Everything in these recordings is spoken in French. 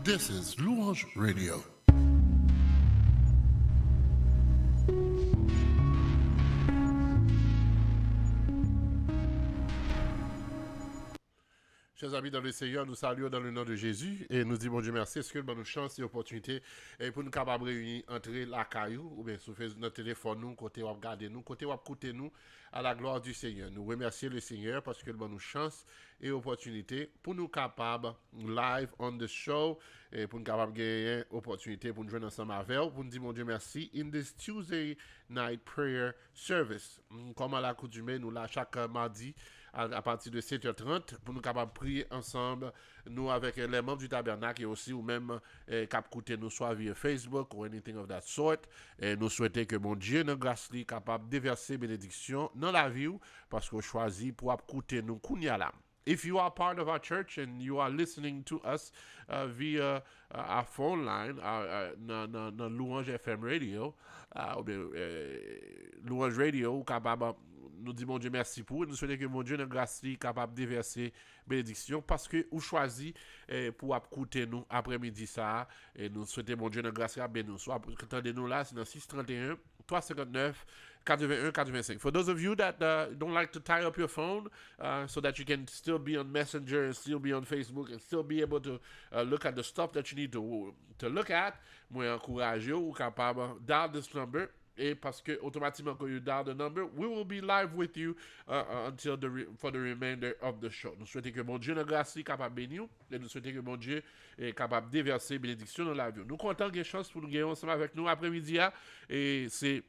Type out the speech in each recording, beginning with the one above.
This is Louange Radio. Chers amis dans le Seigneur, nous saluons dans le nom de Jésus et nous disons, bon Dieu merci, est-ce que nous chance et opportunité pour nous capables de réunir, entrer la caillou ou bien sur notre téléphone, nous, côté où regarder nous, côté où écouter nous, à la gloire du Seigneur. Nous remercions le Seigneur parce que nous chance et opportunité pour nous capables live on the show et pour nous capables de gagner opportunité pour nous joindre ensemble avec vous, pour nous dire, mon Dieu merci, in this Tuesday night prayer service. Comme à l'accoutumée, nous là chaque mardi, à partir de 7h30 pour nous capables de prier ensemble, nous avec les membres du tabernacle et aussi ou même cap écouter nous soit via Facebook ou anything of that sort. Et nous souhaitons que mon Dieu nous grâce lui capable de déverser bénédiction dans la vie parce qu'on choisit pour écouter nous kounya là. If you are part of our church and you are listening to us via our phone line, dans Louange FM Radio, Louange Radio, ou capable nous disons mon Dieu merci pour, nous souhaitons que mon Dieu nous grâce capable de déverser bénédiction parce que vous choisi pour écouter nous après-midi ça et nous souhaitons mon Dieu nous grâce à bénir nous. Soit attendez-nous là, c'est dans 631 359 81 85. For those of you that don't like to tie up your phone so that you can still be on Messenger and still be on Facebook and still be able to look at the stuff that you need to look at, moi encourage ou capable dial this number. Et parce que automatiquement quand you dial the number, we will be live with you until for the remainder of the show. Nous souhaitons que mon Dieu nous grâce capable de bénir et nous souhaitons que mon Dieu est capable de déverser bénédiction dans la vie. Nous comptons qu'il y a chance pour nous gagner ensemble avec nous après-midi et c'est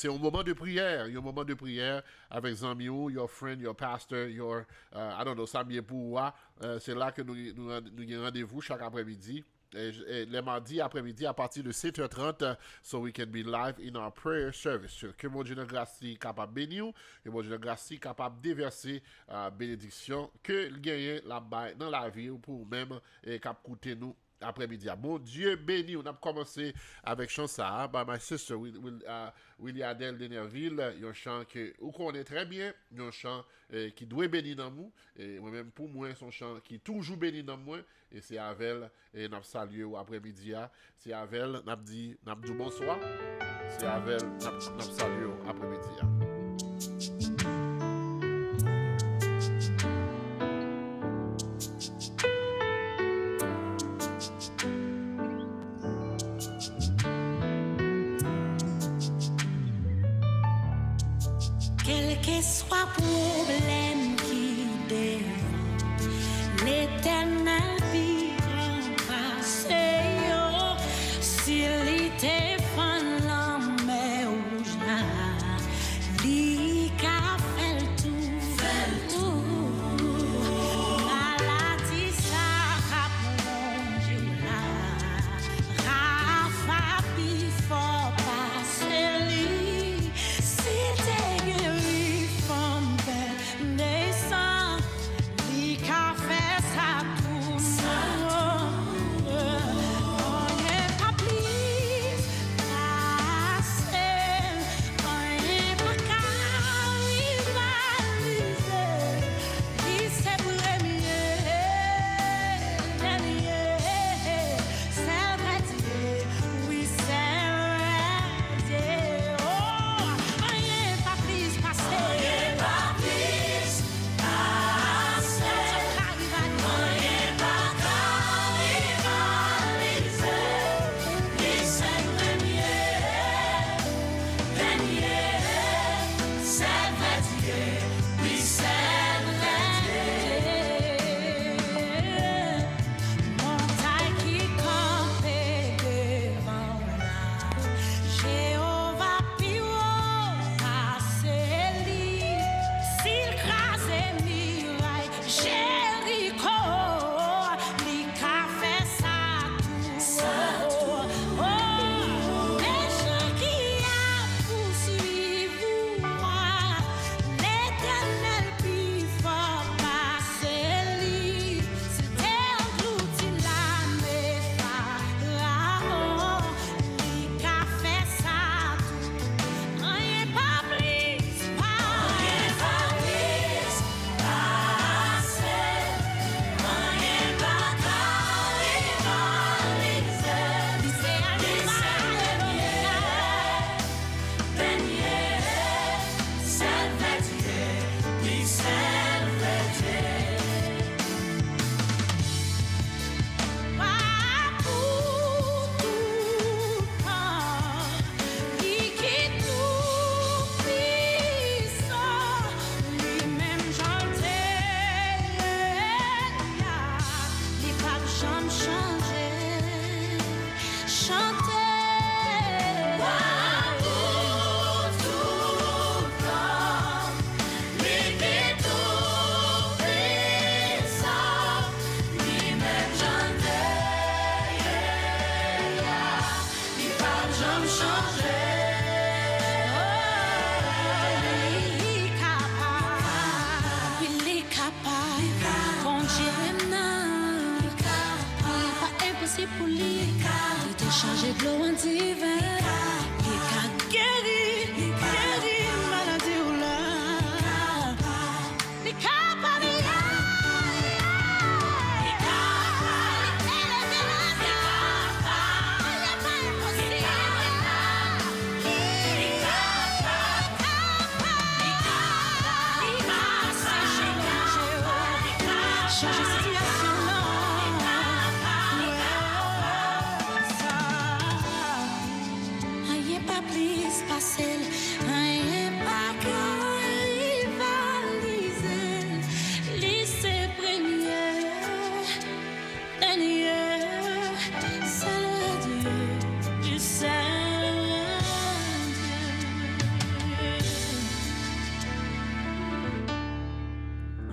un moment de prière, un moment de prière avec Zamiou, your friend, your pastor, your I don't know, Samié Pouwa. C'est là que nous avons rendez-vous chaque après-midi. Les mardis après-midi à partir de 7h30 so we can be live in our prayer service. Que mon Dieu de grâce capable de bénir, que mon Dieu de grâce capable de déverser bénédiction, que le gagne là-bas dans la vie pour même cap coûter nous après-midi. Mon Dieu béni, on a commencé avec chant ça, by my sister Willie Adèle de Nerville, un chant que vous connaissez très bien, un chant qui doit bénir dans nous, et moi-même pour moi, son chant qui toujours béni dans moi, et c'est Avel, et nous salué après-midi, c'est Avel, nous dit bonsoir, c'est Avel, nous salué après-midi. Quel que soit problème qui dérange, l'éternel vit passer. S'il était fan la mer rouge là, lui qu'a fait tout. Maladie ça a plongé là, Rafa puis faut passer lui. Si t'es guéri from bad.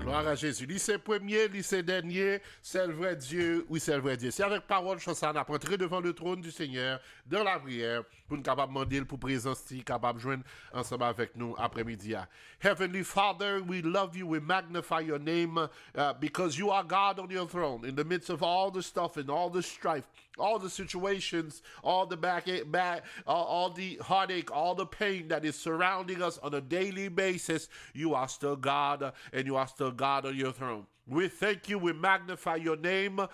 Gloire à Jésus. Lycée premier, lycée dernier, c'est le vrai Dieu, oui, c'est le vrai Dieu. C'est avec parole, chanson, on a entré devant le trône du Seigneur, dans la prière, pour nous capable demander pour présence, capable de joindre ensemble avec nous après-midi. Heavenly Father, we love you, we magnify your name, because you are God on your throne, in the midst of all the stuff and all the strife, all the situations, all the all the heartache, all the pain that is surrounding us on a daily basis, you are still God, and you are still God on your throne. We thank you, we magnify your name,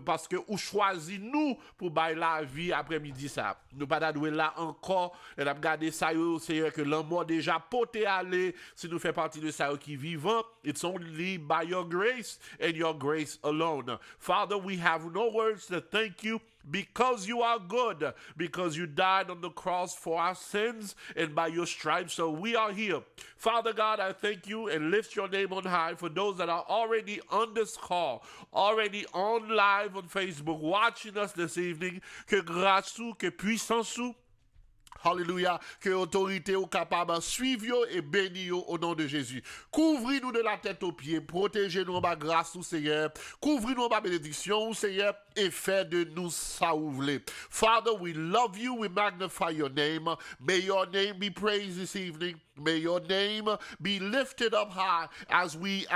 parce que vous choisi nous pour bailler la vie après-midi ça. Nous pas d'adouer là encore, et n'a regardé ça, Seigneur, que l'amour déjà poté aller, si nous fait partie de ça qui vivant, it's only by your grace and your grace alone. Father, we have no words to thank you, because you are good, because you died on the cross for our sins, and by your stripes, so we are here. Father God, I thank you and lift your name on high for those that are already on this call, already on live on Facebook, watching us this evening. Que grâce ou, que puissance ou, Alléluia, que autorité ou capable suivre et bénir au nom de Jésus. Couvrez-nous de la tête aux pieds, protégez-nous en bas grâce au Seigneur, couvrez-nous en bas bénédiction au Seigneur et faites de nous ça ou voulez. Father, we love you, we magnify your name. May your name be praised this evening. May your name be lifted up high as we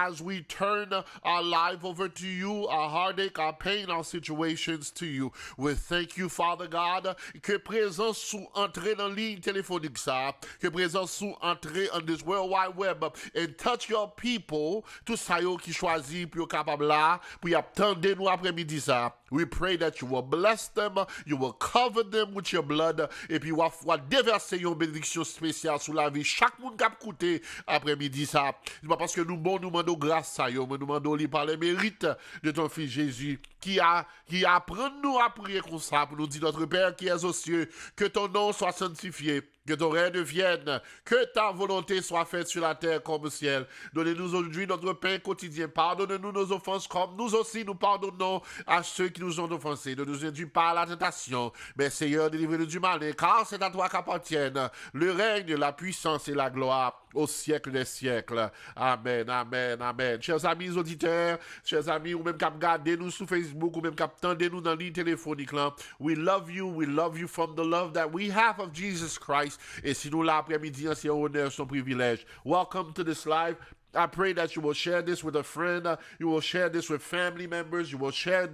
turn our life over to you, our heartache, our pain, our situations to you. We thank you, Father God, que présence sous entrée dans ligne téléphonique ça, que présence sous entrée on this World Wide Web and touch your people, tout ça yo qui choisit pour capable là, pour attendre nous après-midi ça. We pray that you will bless them, you will cover them with your blood, et puis va déverser une bénédiction spéciale sur la vie chaque monde qui a écouté après-midi ça. C'est pas parce que nous demandons grâce à yo, mais nous demandons par les mérites de ton fils Jésus qui apprend nous à prier comme ça pour nous dire notre Père qui es aux cieux, que ton nom soit sanctifié, que ton règne vienne, que ta volonté soit faite sur la terre comme au ciel. Donnez-nous aujourd'hui notre pain quotidien. Pardonne-nous nos offenses comme nous aussi nous pardonnons à ceux qui nous ont offensés. Ne nous induis pas à la tentation, mais Seigneur, délivre-nous du mal, car c'est à toi qu'appartiennent le règne, la puissance et la gloire au siècle des siècles. Amen, amen, amen. Chers amis auditeurs, chers amis, ou même qui regardez nous sur Facebook, ou même qui attendez nous dans la ligne téléphonique, là, we love you from the love that we have of Jesus Christ. Et si nous l'après-midi, c'est un honneur, c'est un privilège. Welcome to this live. I pray that you will share this with a friend, you will share this with family members, you will share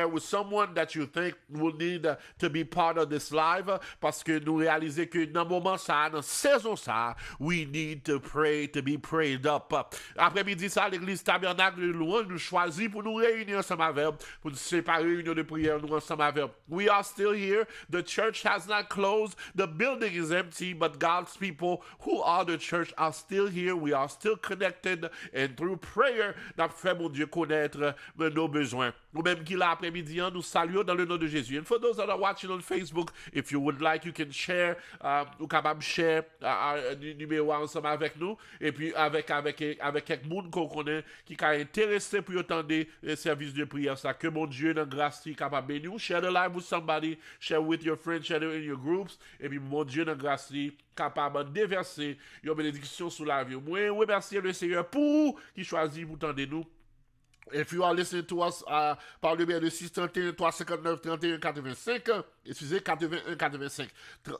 with someone that you think will need to be part of this live, parce que nous réalisons que dans le moment ça, dans la saison ça, we need to pray, to be prayed up. Après-midi ça, l'église Tabernacle de Louange nous choisit pour nous réunir ensemble avec, pour nous séparer réunion de prière nous ensemble avec. We are still here, the church has not closed, the building is empty, but God's people who are the church are still here, we are still connected, and through prayer, nous fait mon Dieu connaître nos besoins. Nous même qui là après-midi, nous saluons dans le nom de Jésus. And for those that are watching on Facebook, if you would like, you can share, ou capable share numéro ensemble avec nous, et puis avec quelques monde qu'on connaît qui est intéressé pour entendre les services de prière, ça que mon Dieu dans grâce est capable de bénir. Share the live with somebody, share with your friends, share it in your groups, et puis mon Dieu dans grâce capable de déverser une bénédiction sur la vie. Moi, remercier le Seigneur pour qui choisit vous tendez nous. If you are listening to us par le biais de 631 359 31 85, excusez, 81 85,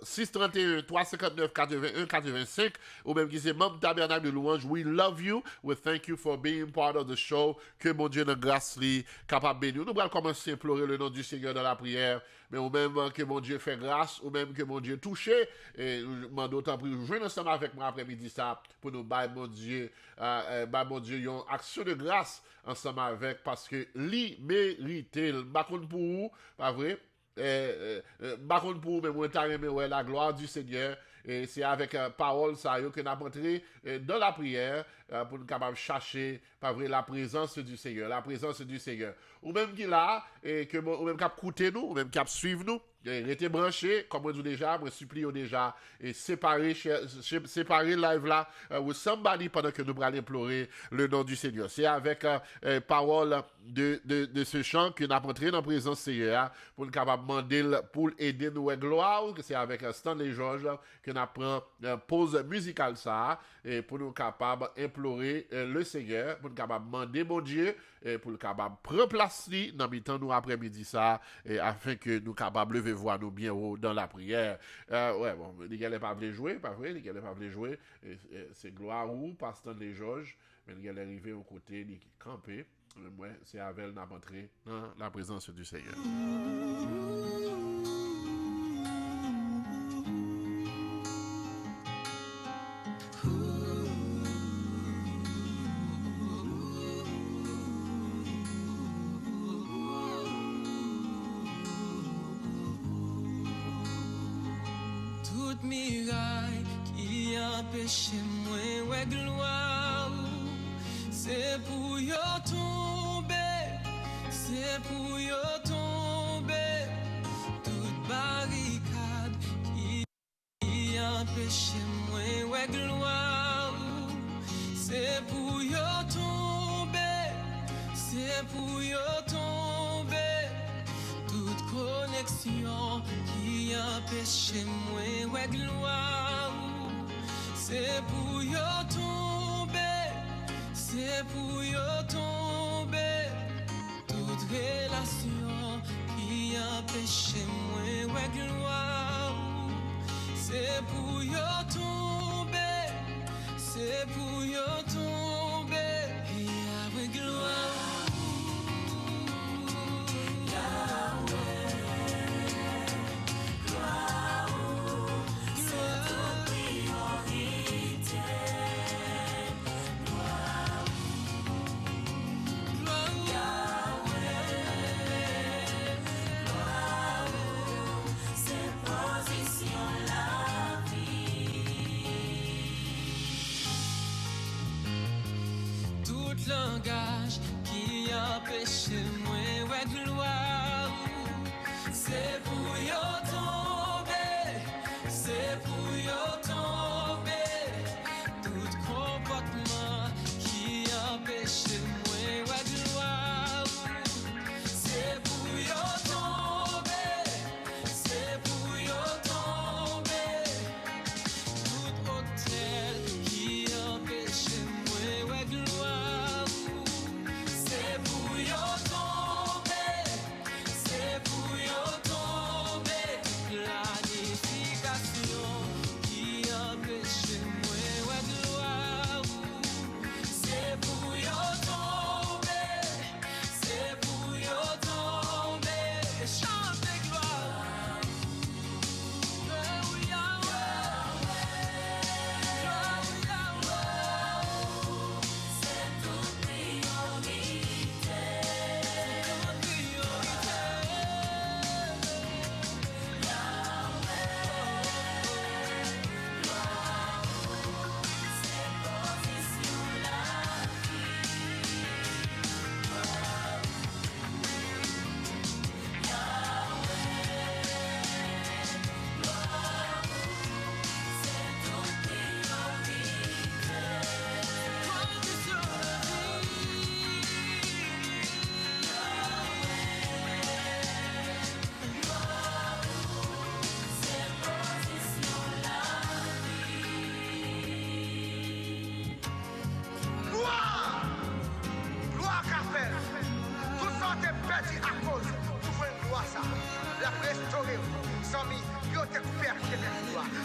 631 359 81 85, ou même qui c'est membre Tabernacle de Louange, we love you, we thank you for being part of the show, que mon Dieu de grâce li capable de bénir. Nous allons commencer à implorer le nom du Seigneur dans la prière, mais ou même que mon Dieu fait grâce, ou même que mon Dieu touche, et nous demandons d'autant plus, joindre ensemble avec moi après-midi ça, pour nous bailler mon Dieu, une action de grâce ensemble avec, parce que li mérite, par contre pour vous, pas vrai, par contre pour vous, mais moi t'as aimé la gloire du Seigneur, et c'est avec parole ça que nous avons entré dans la prière pour nous capables chercher, pas vrai, la présence du Seigneur, ou même qui là, ou même qui a écouté nous, ou même qui a suivi nous, Restez branchés, comme on dit déjà, moi supplie déjà, et séparer live là, with somebody pendant que nous allons implorer le nom du Seigneur. C'est avec parole de ce chant que nous avons entré dans la présence du Seigneur pour nous capable demander pour aider nous à gloire, que c'est avec Stanley George que nous prenons pause musicale ça, et pour nous capable implorer le Seigneur, pour nous capable demander mon Dieu, et pour nous capable prendre place dans le temps nous après-midi ça, et afin que nous capables lever voir nous bien haut dans la prière. Ouais, bon, les gars pas voulu jouer, pas vrai, les gars pas voulu jouer. C'est gloire ou pasteur les Georges, mais les gars arrivé au côté, les camper. Moi, c'est avec n'a entré dans la présence du Seigneur. Miraille qui empêche moi ouais gloire c'est pour yo tomber c'est pour yo tomber toute barricade qui empêche moi ouais gloire c'est pour yo tomber c'est pour yo tomber toute connexion qui empêche moi ouais gloire c'est pour yo tomber c'est pour yo tomber toute relation qui empêche moi ouais gloire c'est pour yo tomber c'est pour yo tomber et avec gloire. Langage qui empêche moi ouais gloire c'est pour yo tomber c'est pour yo tomber tout comportement qui empêche moi ouais gloire c'est pour yo tomber c'est pour yo tomber tout hôtel qui empêche moi ouais gloire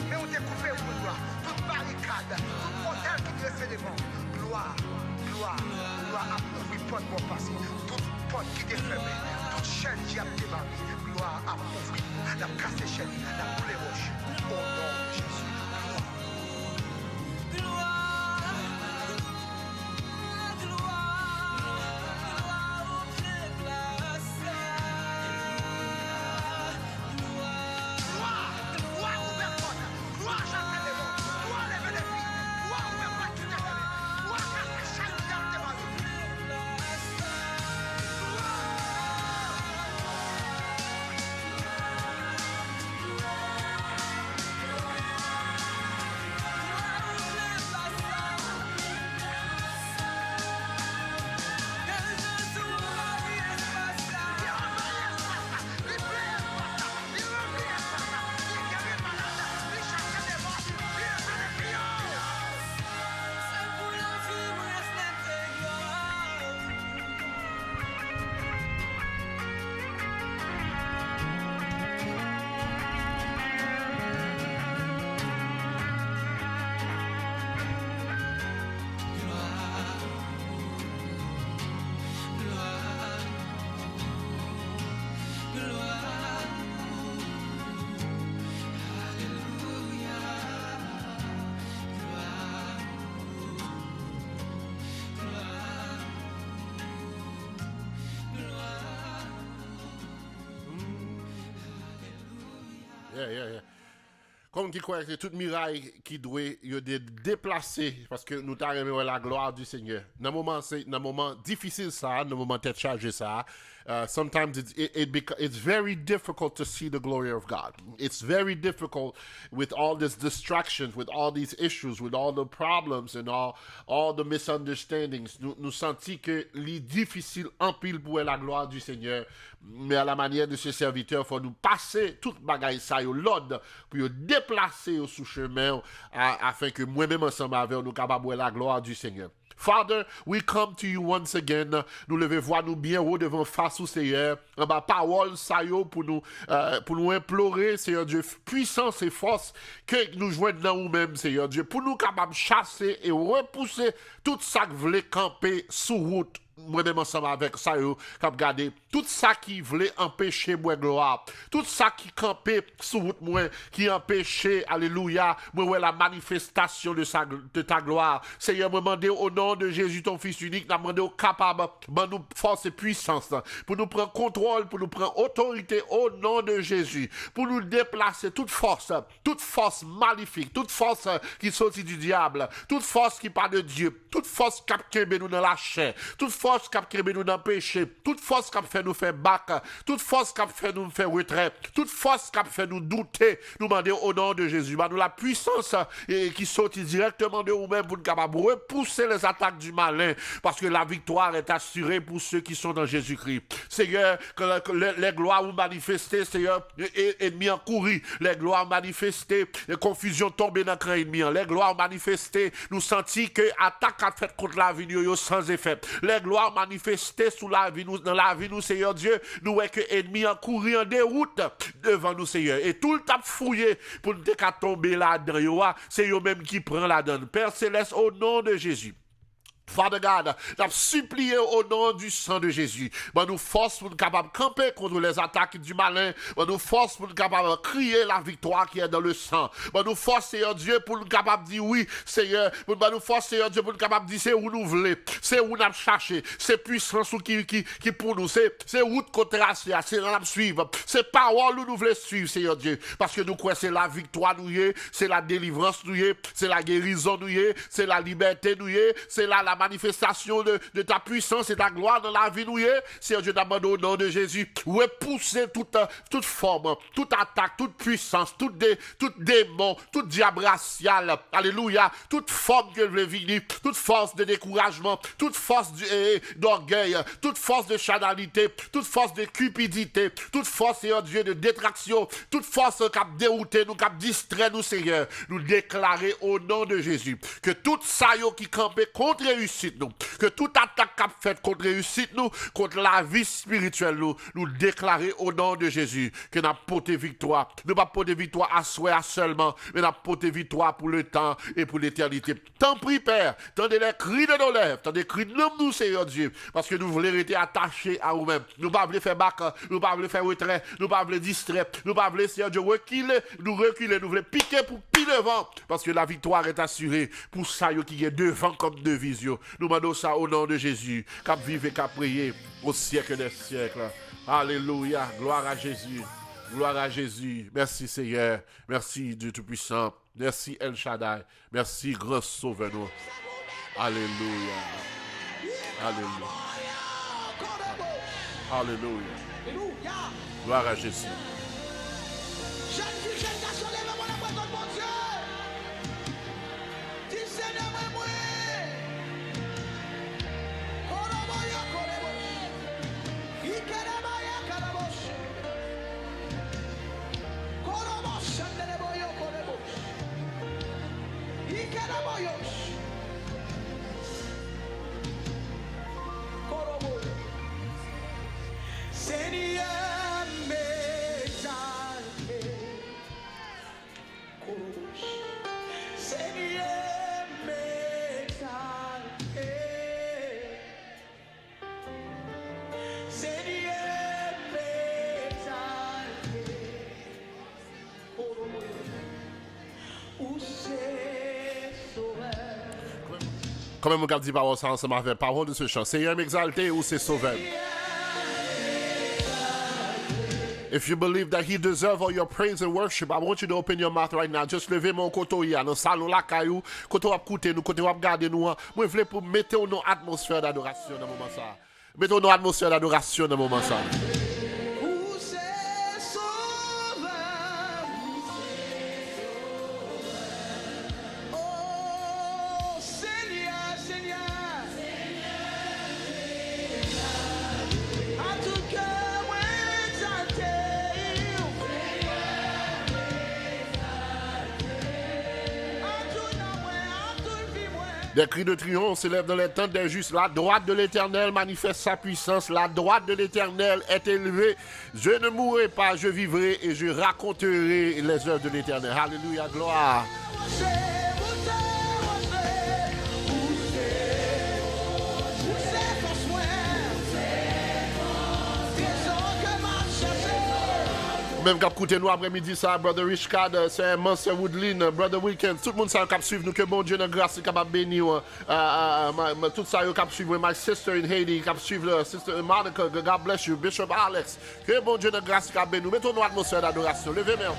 Mais on t'a coupé pour gloire, toute barricade, tout portail qui dressait devant. Gloire, gloire, gloire à ouvrir porte pour passer. Toute porte qui était fermée, toute chaîne qui a démarré. Gloire à ouvrir, la casse chaîne, la boule roche. Au nom de Jésus. yeah. Comme qui croit que toute miraille qui doit être déplacée parce que nous t'avons la gloire du Seigneur. Dans un moment difficile ça, dans un moment tête chargée ça, sometimes it's very difficult to see the glory of God. It's very difficult with all these distractions, with all these issues, with all the problems and all the misunderstandings. Nous sentons que c'est difficile en pile pour la gloire du Seigneur, mais à la manière de ses serviteurs, il faut nous passer toute bagaille ça au l'ordre pour déplacer au sous-chemin afin que moi-même ensemble avec nous capables de la gloire du Seigneur. Father, we come to you once again. Nous levons voix nous bien haut devant face au Seigneur. En bas parole ça yo pour nous implorer, Seigneur Dieu, puissance et force que nous joignons dans nous-mêmes, Seigneur Dieu, pour nous capables de chasser et repousser tout ça qui voulait camper sous route. Moi-même ensemble avec ça, cap garder tout ça qui voulait empêcher moi gloire, tout ça qui campait sous route moi, qui empêchait, alléluia, moi la manifestation de ta gloire. Seigneur, me demander au nom de Jésus, ton Fils unique, nous demander au capable, nous force et puissance, pour nous prendre contrôle, pour nous prendre autorité au nom de Jésus, pour nous déplacer toute force maléfique, toute force qui sortit du diable, toute force qui part de Dieu, toute force qui nous dans la chair, toute force qui a nous dans le péché, toute force qui a fait nous faire bac, toute force qui a fait nous faire retrait, toute force qui a fait nous douter, nous demander au nom de Jésus. Nous la puissance qui sortit directement de nous-mêmes pour nous capables de repousser les attaques du malin, parce que la victoire est assurée pour ceux qui sont dans Jésus-Christ. Seigneur, que les gloires vous manifester, Seigneur, ennemis en courir, les gloires manifester, les confusions tomber dans le cran ennemi, les gloires manifester, nous sentis que attaque a fait contre la vie sans effet. Les gloires manifester sous la vie nous, dans la vie nous, Seigneur Dieu, nous voyons que ennemis en courir en déroute devant nous, Seigneur. Et tout le temps fouillé pour nous tomber là-dedans, c'est eux-mêmes qui prend la donne. Père Céleste, au nom de Jésus. Father God, nous supplié au nom du sang de Jésus. Nous force pour nous capables de camper contre les attaques du malin. Nous force pour nous capables de crier la victoire qui est dans le sang. Nous force, Seigneur Dieu, pour nous capables de dire oui, Seigneur. Nous force, Seigneur Dieu, pour nous capables de dire c'est où nous voulons, c'est où nous avons cherché, c'est puissance qui pour nous, c'est route côté tracée, c'est dans la suivre, c'est parole où nous voulons suivre, Seigneur Dieu. Parce que nous croyons c'est la victoire nous y est, c'est la délivrance nous y est, c'est la guérison nous y est, c'est la liberté nous y est, c'est la manifestation de ta puissance et ta gloire dans la vie nous y est. Seigneur Dieu, demande au nom de Jésus, repousser toute forme, toute attaque, toute puissance, tout démon, tout diable racial, alléluia, toute forme que veut venir, toute force de découragement, toute force d'orgueil, toute force de charnalité, toute force de cupidité, toute force, Seigneur Dieu, de détraction, toute force qui a dérouté nous, qui a distrait nous, Seigneur, nous déclarer au nom de Jésus que tout ça qui campait contre réussite nous, que toute attaque qu'a fait contre réussite nous, contre la vie spirituelle nous déclarer au nom de Jésus que nous avons porté victoire. Nous pas porté victoire à soi seulement, mais nous avons porté victoire pour le temps et pour l'éternité. Tant pis, Père, tendez les cris de nos lèvres, tendez les cris de nous, Seigneur Dieu, parce que nous voulons rester attachés à nous-mêmes. Nous ne voulons pas faire bac, nous ne voulons pas faire retrait, nous ne voulons pas distraire, nous ne voulons pas, Seigneur Dieu, reculer, nous voulons piquer pour pile devant, parce que la victoire est assurée pour ça qui est devant comme devise. Nous demandons ça au nom de Jésus, qu'à vivre et qu'à prier au siècle des siècles. Alléluia, gloire à Jésus, gloire à Jésus. Merci Seigneur, merci Dieu Tout-Puissant, merci El Shaddai, merci grand Sauveur. Alléluia, alléluia, alléluia, gloire à Jésus. Quand même, on dit parole ça ensemble avec parole de ce chant. Seigneur m'exalter ou c'est sauveur. If you believe that he deserves all your praise and worship, I want you to open your mouth right now. Just levez mon koto ya dans salon la caillou, koto wap koute nous, koto wap garder nous. Moi vle pour mettre une atmosphère d'adoration dans moment ça. Mettons une atmosphère d'adoration dans moment ça. Des cris de triomphe s'élèvent dans les tentes des justes. La droite de l'Éternel manifeste sa puissance. La droite de l'Éternel est élevée. Je ne mourrai pas, je vivrai et je raconterai les œuvres de l'Éternel. Alléluia, gloire. Même quand écoutez nous après-midi ça, Brother Richard, c'est Monsieur Woodlin, Brother Weekend, tout le monde ça qui suivre nous, que bon Dieu de grâce est capable de bénir. Tout ça qui suivre, my sister in Haiti, qui suivre sister Monica, God bless you, Bishop Alex, que bon Dieu de grâce est capable de bénir. Mettons nous atmosphère d'adoration, levez-moi.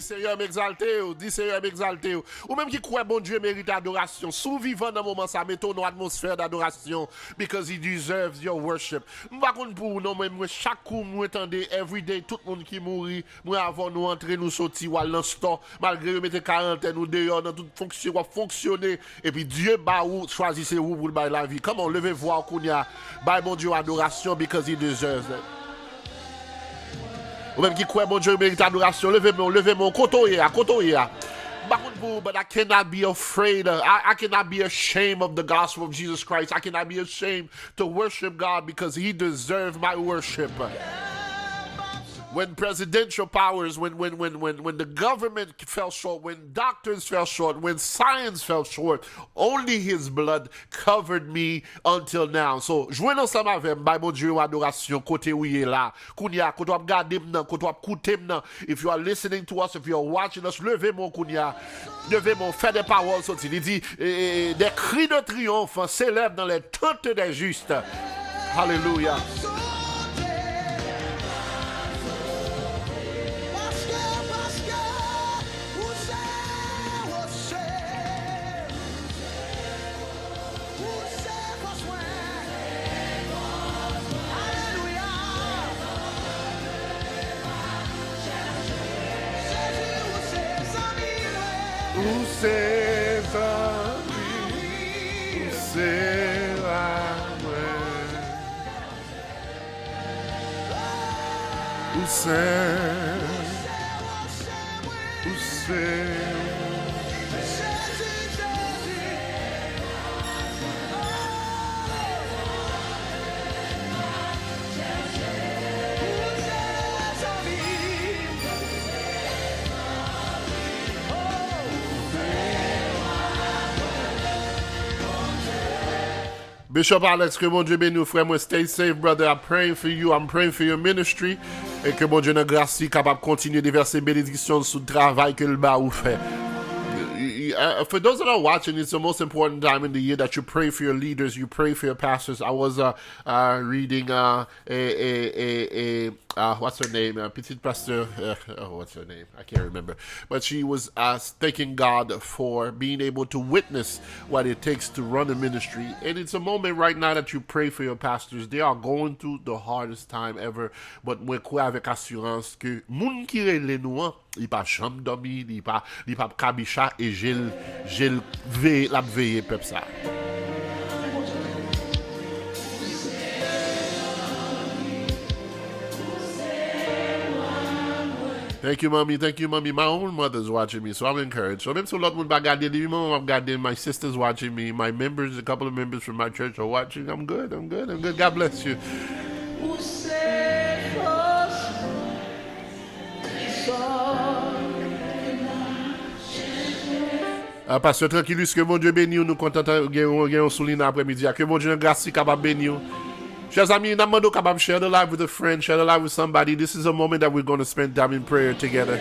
Seigneur m'exalter, dis Seigneur m'exalter. Ou même qui croit bon Dieu mérite adoration. Sous-vivant dans le moment ça, mettons une atmosphère d'adoration. Because he deserves your worship. Par contre pour nous, même chaque coup, nous entendez, every day, tout le monde qui mourit, moi avant nous entrer, nous sortir, ou à l'instant, malgré nous mettre quarantaine, nous dehors, dans toute fonction, ou fonctionner. Et puis Dieu, bah, ou choisissez vous pour la vie. Comment levez voir qu'on y a, bah, mon Dieu, adoration, because he deserves it. Ou même qui croit mon Dieu mérite adoration, levez mon kotoye. But I cannot be afraid. I cannot be ashamed of the gospel of Jesus Christ. I cannot be ashamed to worship God because he deserves my worship. When presidential powers, when the government fell short, when doctors fell short, when science fell short, only his blood covered me until now. So, joignez ensemble avec moi, mon Dieu, adoration, côté où il est là. Kounia, quand tu regardes maintenant, quand tu écoutes maintenant, if you are listening to us, if you are watching us, levez mon kounia, levez mon, fait des paroles sorties. Il dit, des cris de triomphe s'élèvent dans les tentes des justes. Hallelujah. Bishop Alex, que mon Dieu bénisse, frère, moi, stay safe, brother. I'm praying for you. I'm praying for your ministry. Et que mon Dieu de grâce capable de continuer de verser bénédiction sur le travail que le bas ou fait. For those that are watching, it's the most important time in the year that you pray for your leaders, you pray for your pastors. I was reading what's her name? Petite pastor. What's her name? I can't remember. But she was thanking God for being able to witness what it takes to run a ministry. And it's a moment right now that you pray for your pastors. They are going through the hardest time ever. But moi, crois avec assurance que moun qui relè nous, il pas chambre dormi, il pas kabicha et j'ai la veillé peuple ça. Thank you, mommy. Thank you, mommy. My own mother's watching me, so I'm encouraged. So, même si l'autre monde va regarder, I'm regarder. My sister's watching me. My members, a couple of members from my church are watching. I'm good. God bless you. Pasteur Tranquillus, que mon Dieu bénisse, nous contents de souligner après-midi. Que mon Dieu grâce capable bénir. Chers amis, nous demandons capable share the life with a friend, share the life with somebody. This is a moment that we're going to spend time in prayer together.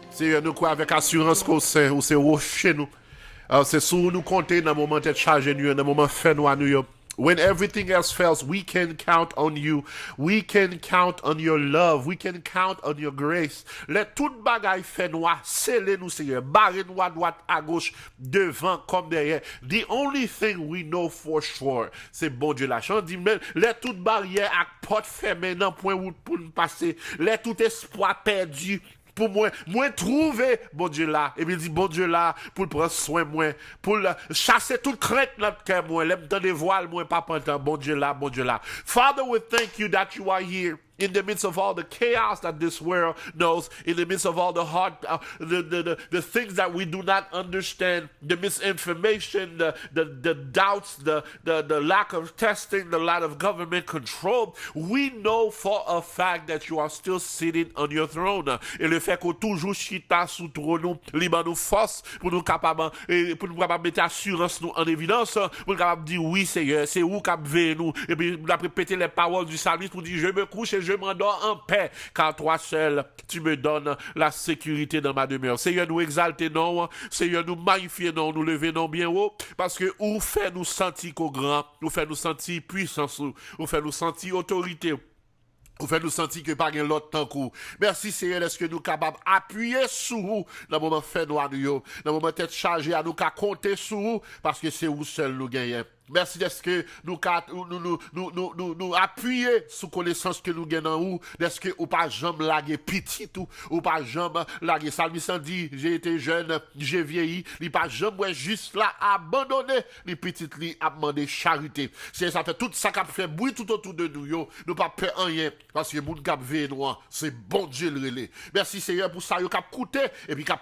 C'est nous quoi avec assurance qu'on sait, ou c'est rocher nous. C'est sur nous compter dans le moment de charger nous, dans le moment fait nous à nous. When everything else fails, we can count on you. We can count on your love. We can count on your grace. Let tout bagay fait nous, scellez nous, Seigneur. Barrez nous à droite, à gauche, devant comme derrière. The only thing we know for sure, c'est bon Dieu la chance. Let toute barrière à porte fermée dans point où pour nous passer. Let tout espoir perdu. Pour moi trouver bon Dieu là et puis dit bon Dieu là pour prendre soin moi pour chasser toute crainte dans notre cœur moi l'aime dans des voiles moi pas pantant bon Dieu là. Father, we thank you that you are here in the midst of all the chaos that this world knows, in the midst of all the hard, the things that we do not understand, the misinformation, the doubts, the lack of testing, the lack of government control, we know for a fact that you are still sitting on your throne. Et le fait que toujours chita sous trône, libre nous force pour nous capables mettre assurance nous en évidence, pour nous capables dire oui Seigneur, c'est où cap veille nous, et puis nous répéter les paroles du psalmiste pour dire je me couche et je m'endors en paix, car toi seul, tu me donnes la sécurité dans ma demeure. Seigneur, nous exalter non, Seigneur, nous magnifier non, nous lever non bien haut, parce que ou fait nous sentir qu'au grand, nous fait nous sentir puissance, ou fait nous sentir autorité. Vous faites nous sentir que pas l'autre temps coup. Merci Seigneur, est-ce que nous capables d'appuyer sur vous dans le moment fait nous à nous, dans le moment d'être chargé à nous qu'à compter sur vous, parce que c'est vous seul nous gagnons. Merci d'est-ce que nous appuyer sous connaissance que nous gagnons où, d'est-ce que ou pas jamais laguer petit ou pas jamais laguer. Salmiste dit, j'ai été jeune, j'ai vieilli, il pas jamais juste là abandonné, les petites li a demandé charité. C'est ça fait tout ça qui fait bruit tout autour de nous yo, nous pas peur rien parce que moun cap veille noir, c'est bon Dieu le relais. Merci Seigneur pour ça yo cap coûté et puis cap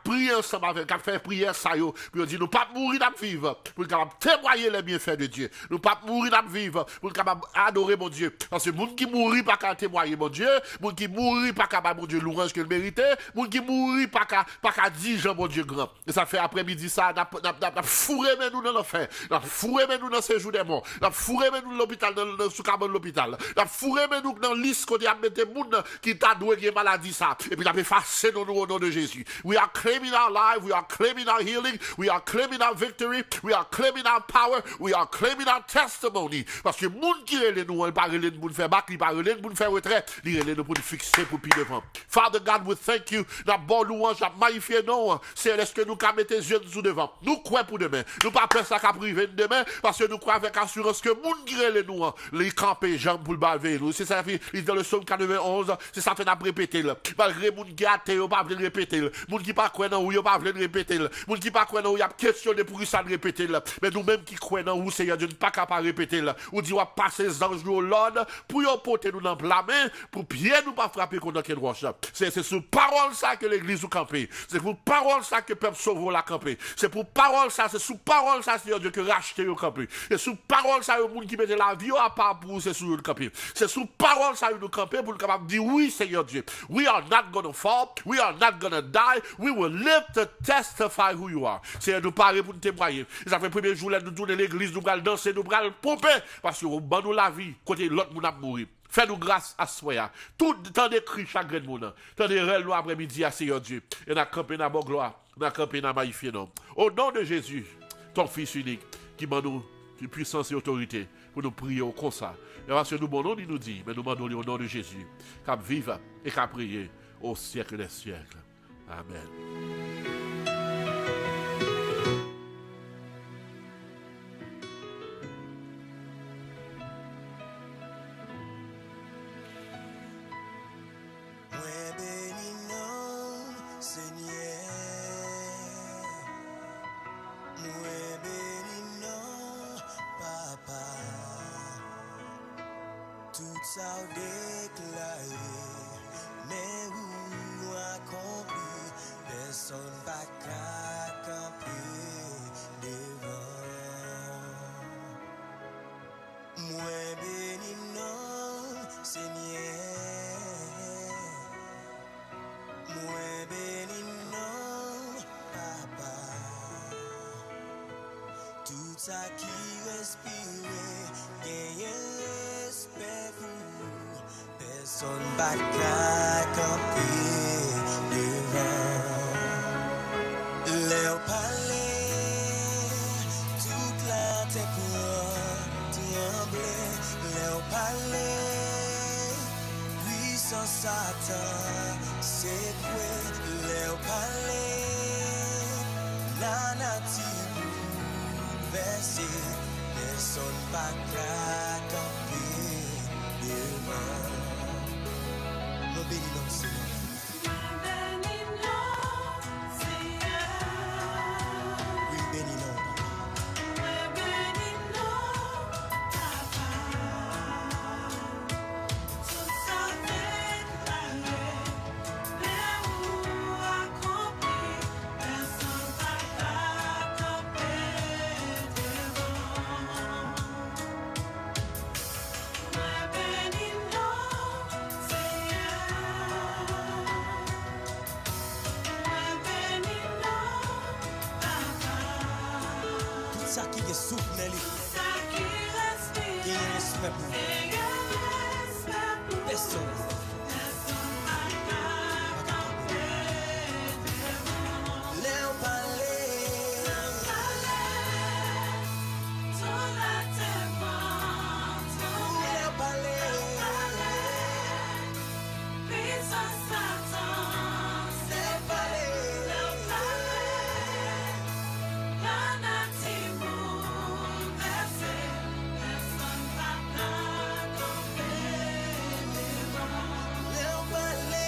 prier ensemble avec cap faire prière ça yo, puis on dit nous pas mourir d'ap vivre pour capable témoigner les bienfaits de Dieu. Nous pas mourir d'ap vivre pour capable adorer mon Dieu parce que moun qui mourit pas qu'à témoigner mon Dieu, moun qui mourit pas capable mon Dieu louange qu'il méritait, moun qui mourit pas qu'à dire Jean mon Dieu grand. Et ça fait après-midi ça n'a fourré mais nous dans l'enfer, n'a fourré mais nous dans séjour des morts, n'a fourré mais nous l'hôpital dans sous cabane l'hôpital, n'a fourré mais nous dans liste qu'on a mettre moun qui t'a doué qui maladie ça et puis n'a effacé nous au nom de Jésus. We are claiming our life, we are claiming our healing, we are claiming our victory, we are claiming our power, we are claiming our testimony. Parce que moun qui relève nous, il pas relève nous faire bac, il pas relève nous faire retraite, il relève nous pour nous fixer pour pied devant. Father God, we thank you. N'a bon louange, n'a magnifié non. C'est est-ce que nous qu'à mettre les yeux sous devant. Nous croyons pour demain. Nous pas peur ça qu'à priver demain parce que nous croyons avec assurance que moun qui relève nous, les camper jambes pour le baver nous. C'est ça fait dans le psaume 91, c'est ça fait n'a répéter là. Malgré moun qui a athée, pas veut répéter là. Moun qui pas croire non, ou pas veut répéter là. Moun qui pas croire non, il y a questionné pour ça répéter là. Mais nous même qui croyons non, ou Seigneur Dieu ne pas capable répéter là. Ou dit on va passer les anges au Lord pour y porter nous dans la main pour pied nous pas frapper contre quelle roche. C'est sous parole ça que l'église ou camper. C'est pour parole ça que peuple sauve la camper. C'est pour parole ça, c'est sous parole ça Seigneur Dieu que racheter au camper. C'est sous parole ça le monde qui mettait la vie à part pour c'est sous le camper. C'est sous parole ça nous camper pour capable dire oui Seigneur Dieu. We are not going to fall. We are not going to die. We will live to testify who you are. C'est nous parler pour nous témoigner. Ça fait premier jour là nous tourner l'église, nous allons danser, nous allons pomper parce que nous bandons la vie côté l'autre monde a mourir. Fais-nous grâce à soi. Tout temps de cris chaque monde. Tant de rêves nous après-midi à Seigneur Dieu. Et n'a campé dans bonne gloire. N'a campé dans magnifié nom. Au nom de Jésus, ton fils unique qui m'a nous puissance et autorité pour nous prier comme ça. Et parce que nous bon nom il nous dit, mais nous demandons au nom de Jésus qu'à vivre et qu'à prier au siècle des siècles. Amen. Tout ça déclaré, mais où accompli, personne pas qu'à camper devant. Moi béni non, Seigneur, moi béni non, papa. Tout ça qui respire, gagne respect pour personne pas qu'à camper devant. Leur palais, toute la terre tremblait. Leur palais, puissant Satan, c'est quoi? Leur palais, la nature bouleversée, personne pas qu'à camper devant. Nous bénissons le Seigneur. Oui, bénissons. Ça qui est souple, Nelly. Qui est respect pour personne. Léon Palais. Léon Palais.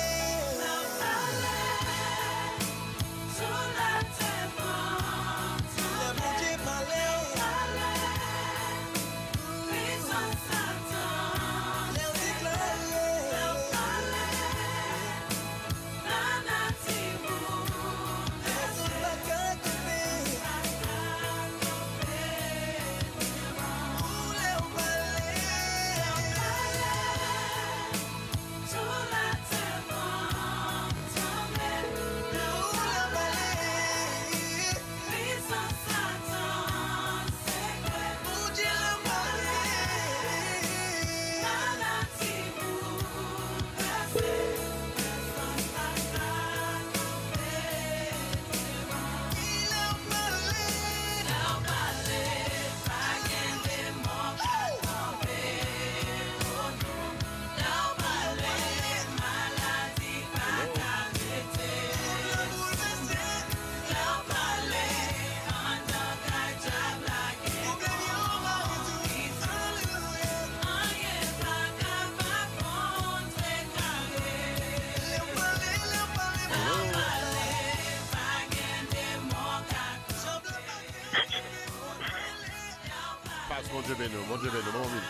Mon Dieu béni, mon Dieu béni, mon Dieu.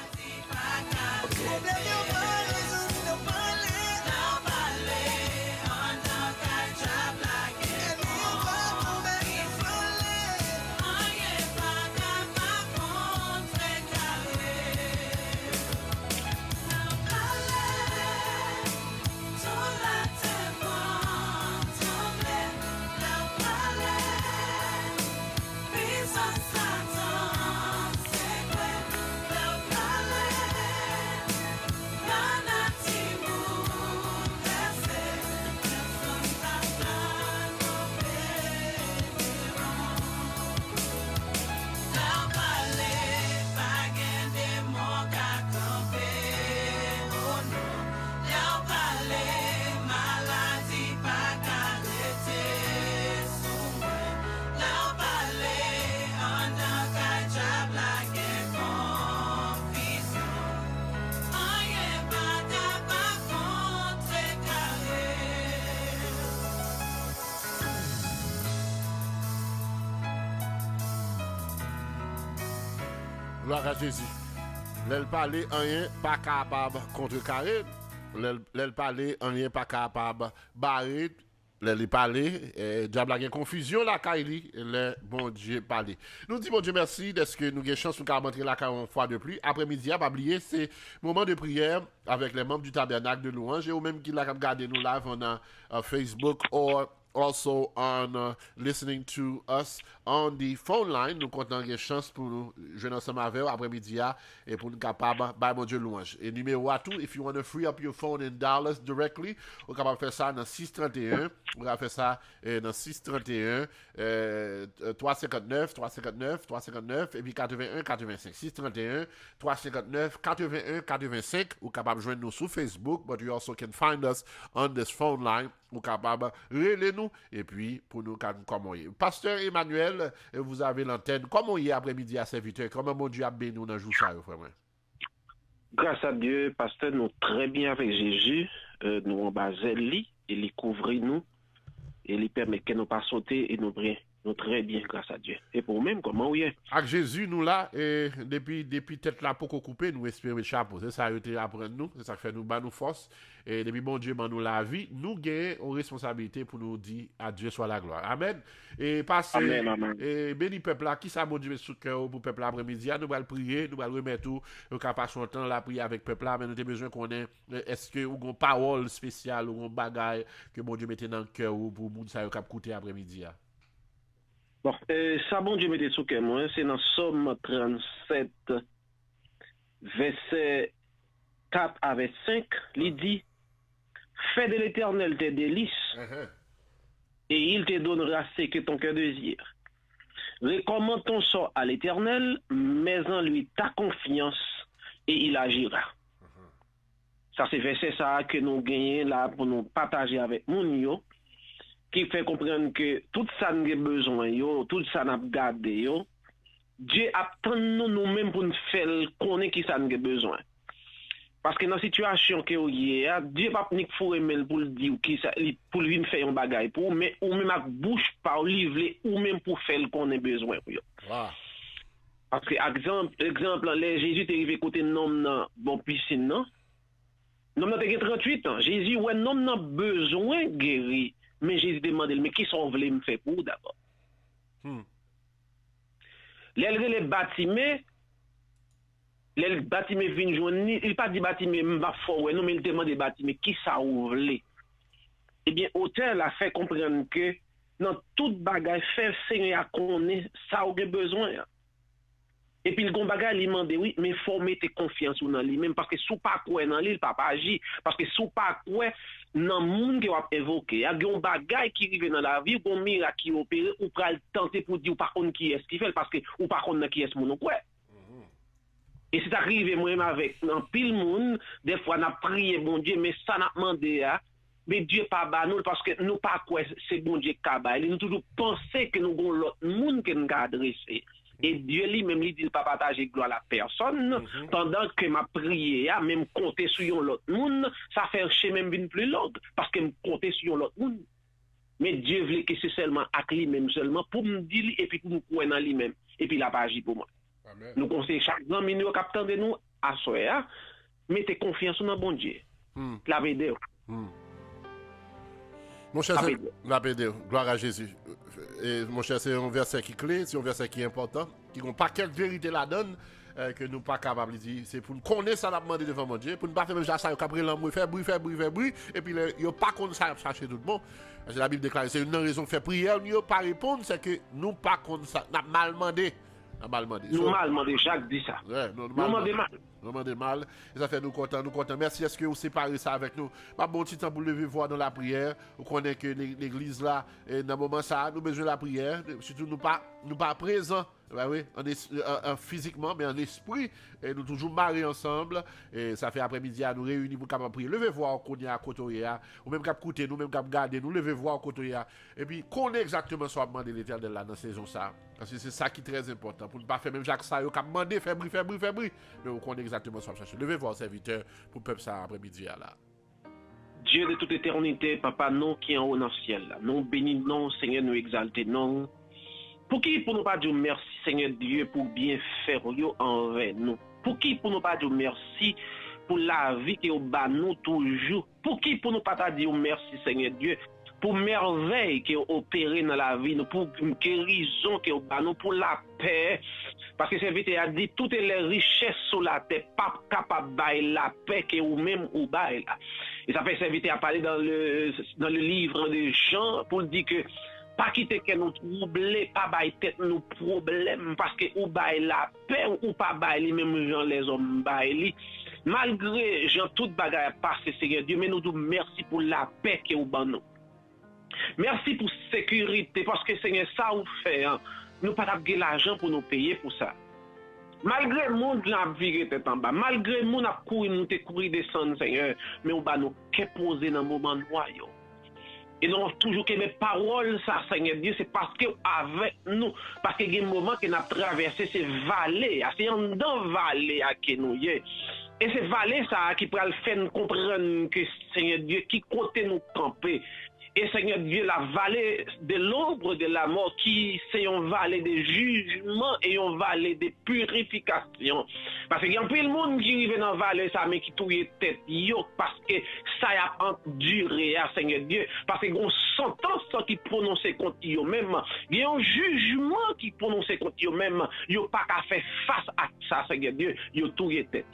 Gloire à Jésus. L'elle parler rien pas capable contrecarrer. L'elle parler rien pas capable barrer les parler, diable a une confusion là, Kaili, le bon Dieu parler. Nous disons bon Dieu merci d'être que nous avons chance de rentrer là une fois de plus. Après-midi, à pas oublier, c'est moment de prière avec les membres du tabernacle de louange et ou même qui l'a regardé nous live on Facebook or also on listening to us on the phone line. Nous comptons une chance pour nous jouer ensemble avec après-midi et pour nous capables de mon Dieu louange. Et numéro à tout, if you want to free up your phone in dollars directly, vous capable faire ça dans 631. Vous pouvez faire ça dans 631 359 359 359 et puis 81 85 631 359 81 85. Vous capable de joindre nous sur Facebook, but you also can find us on this phone line. Vous capable de relayer nous et puis pour nous comment y est. Pasteur Emmanuel, vous avez l'antenne. Comment y est après-midi à serviteur? Comment mon Dieu a béni nous dans le jour ça, vraiment? Grâce à Dieu, pasteur, nous très bien avec Jésus. Nous en bas lui, il couvre nous et il permet que nous pas sauter et nous prions. Nous très bien, grâce à Dieu. Et pour nous-mêmes, comment oui? Avec Jésus, nous là, et depuis tête là pour couper, nous espérons le chapeau. C'est ça qui apprendre nous, c'est ça qui fait nous nous force. Et depuis bon Dieu, nous la vie, nous gagnons une responsabilité pour nous dire à Dieu soit la gloire. Amen. Et passer, et béni peuple là, qui ça bon Dieu sous cœur pour peuple après-midi, nous allons prier, nous allons remettre tout, nous allons passer son temps là, prier avec peuple là, mais nous avons besoin qu'on ait, est-ce que vous avez une parole spéciale ou une bagaille que bon Dieu mette dans le cœur pour nous ça cap coûter après-midi. Bon, ça, bon Dieu, mettez sous cœur, moi, c'est dans Somme 37, verset 4 à 5, il dit, fais de l'Éternel tes délices, et il te donnera ce que ton cœur désire. Recommande ton sort à l'Éternel, mets en lui ta confiance, et il agira. Ça, c'est verset ça que nous gagnons là pour nous partager avec nous, qui fait comprendre que tout ça nous a besoin, tout ça nous a gardé, Dieu attend nous-mêmes pour nous faire connaître qui ça nous a besoin. Parce que dans la situation que y a, Dieu pas ni faut aimer pour dire qui ça pour lui faire un bagage pour mais ou même avec bouche par livrer ou même pour faire qu'on a besoin. Wow. Parce que exemple les Jésus est arrivé côté nom bon piscine non. Nom n'a 38 ans. Jésus ouais nom n'a besoin guéri. Mais Jésus demande, mais qui sont voulez me faire pour d'abord? Les bâtiments viennent joindre, il pas dit bâtiment m'a fort, non, mais il demande des bâtiments, qui ça vous voulez? Eh bien, auteur a fait comprendre que dans toute bagage, faire Seigneur connaît ça ou besoin. Et puis le gon bagage il demande oui mais faut mettre confiance dans lui même parce que sous pas quoi dans lui il pas agir parce que sous pas quoi dans monde qui va évoquer il y a un bagage qui arrive dans la vie bon miracle qui opère ou pral tenter pour dire ou par contre qui est-ce qui fait parce que ou par contre qui est mon quoi. Et c'est arrivé moi même avec dans pile monde des fois n'a prié bon Dieu mais ça n'a demandé mais Dieu pas ba nous parce que nous pas quoi c'est bon Dieu qui ba il nous toujours penser que nous gon l'autre monde que nous adresser. Et Dieu lui-même lui dit pas partager gloire à la personne pendant que m'a prié même compter sur l'autre monde ça fait chez même une plus longue parce que me compter sur l'autre monde mais Dieu voulait que c'est seulement à lui même seulement pour me dire et puis pour me croire dans lui même et puis il a pas agi pour moi. Amen. Nous conseillons chaque grand minute capitaine de nous à soir mettez confiance dans bon Dieu. La vidéo. Mon cher, la vidéo, gloire à Jésus. Et mon cher, c'est un verset qui est clé, c'est un verset qui est important, qui n'a pas quelle vérité la donne, que nous ne sommes pas capables de dire. C'est pour nous connaître ça, la demander devant mon Dieu, pour ne pas faire même ça, après l'amour, faire bruit, et puis il n'y a pas qu'on ça chercher tout le monde. Parce que la Bible déclare, c'est une raison de faire prière, nous pas répondre, c'est que nous pas qu'on ça, nous mal demandé. Nous mal demandé, Jacques dit ça. Ouais, nous demandé mal. Et ça fait nous contents. Merci, est-ce que vous séparez ça avec nous? Pas bon petit temps pour lever voir dans la prière. Vous connaissez que l'église là, dans le moment ça, nous besoin de la prière. Surtout nous pas présents. Ben oui, physiquement, mais en esprit, et nous toujours mariés ensemble, et ça fait après-midi à nous réunir pour capable prier. Levez voir qu'on y a à côté, ou même cap écouter, nous même cap garder, nous levez voir côté, et puis qu'on est exactement soit demander l'Éternel là dans saison ça, parce que c'est ça qui est très important pour ne pas faire même Jacques ça, cap demander faire bruit, mais qu'on est exactement soit chercher. Levez voir serviteur pour peuple ça après-midi là. Dieu de toute éternité, papa, nous qui en haut dans le ciel là, nous bénissons, Seigneur, nous exalter, non. Pour qui pour nous pas dire merci Seigneur Dieu pour bien faire envers nous? Pour qui pour nous pas dire merci pour la vie que nous ba nous toujours? Pour qui pour nous pas dire merci Seigneur Dieu pour merveille qui est opérée dans la vie, pour guérison qui est pour la paix. Parce que serviteur a dit toutes les richesses sur la terre, pas capable de bailler la paix que ou même ou baille là. Et ça fait serviteur a parlé dans le livre de Jean pour dire que pas quitter que nous troubler, pas bailler tête nos problèmes parce que ou baille la paix ou pas baille même gens les hommes baille. Malgré Jean toute bagarre passé Seigneur Dieu, mais nous disons merci pour la paix que ou ban nous. Merci pour sécurité parce que Seigneur ça vous fait hein. Nous pas gagner l'argent pour nous payer pour ça. Malgré le monde n'a viré tête en bas, malgré le monde a couru nous te courir descendre Seigneur, mais on va nous poser dans moment noir. Et nous toujours que mes paroles ça Seigneur Dieu c'est parce que avec nous parce que il y a un moment que n'a traversé ces vallées, c'est dans vallée à que nous y est. Et ces vallées ça qui pourra le faire nous comprendre que Seigneur Dieu qui côté nous camper. Et Seigneur Dieu, la vallée de l'ombre de la mort, qui c'est une vallée de jugement et une vallée de purification. Parce qu'il y a un peu de monde qui arrive dans la vallée, ça, mais qui touille tête, parce que ça a enduré, Seigneur Dieu. Parce qu'il y a une sentence qui prononce contre eux-mêmes. Il y a un jugement qui prononce contre eux-mêmes. Ils n'ont pas qu'à faire face à ça, Seigneur Dieu. Ils ont touillé tête.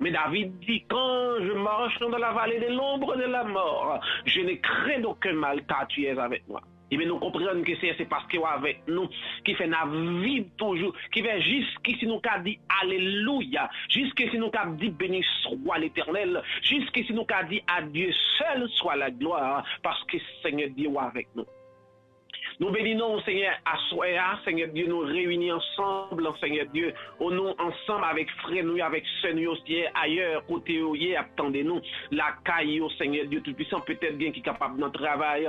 Mais David dit, quand je marche dans la vallée de l'ombre de la mort, je ne crains aucun mal car tu es avec moi. Et bien nous comprenons que c'est parce qu'il est avec nous, qui fait nous vivre toujours, qui fait jusqu'ici nous qu'a dit Alléluia, jusqu'ici nous qu'a dit béni soit l'Éternel, jusqu'ici nous qu'a dit à Dieu seul soit la gloire, parce que Seigneur Dieu est avec nous. Nous bénissons, Seigneur, à soi, Seigneur Dieu, nous réunis ensemble, Seigneur Dieu, au nom ensemble avec frères, nous, avec sœurs, nous aussi, ailleurs, côté, attendez-nous, la caille, Seigneur Dieu, tout-puissant, peut-être bien qui est capable de travail,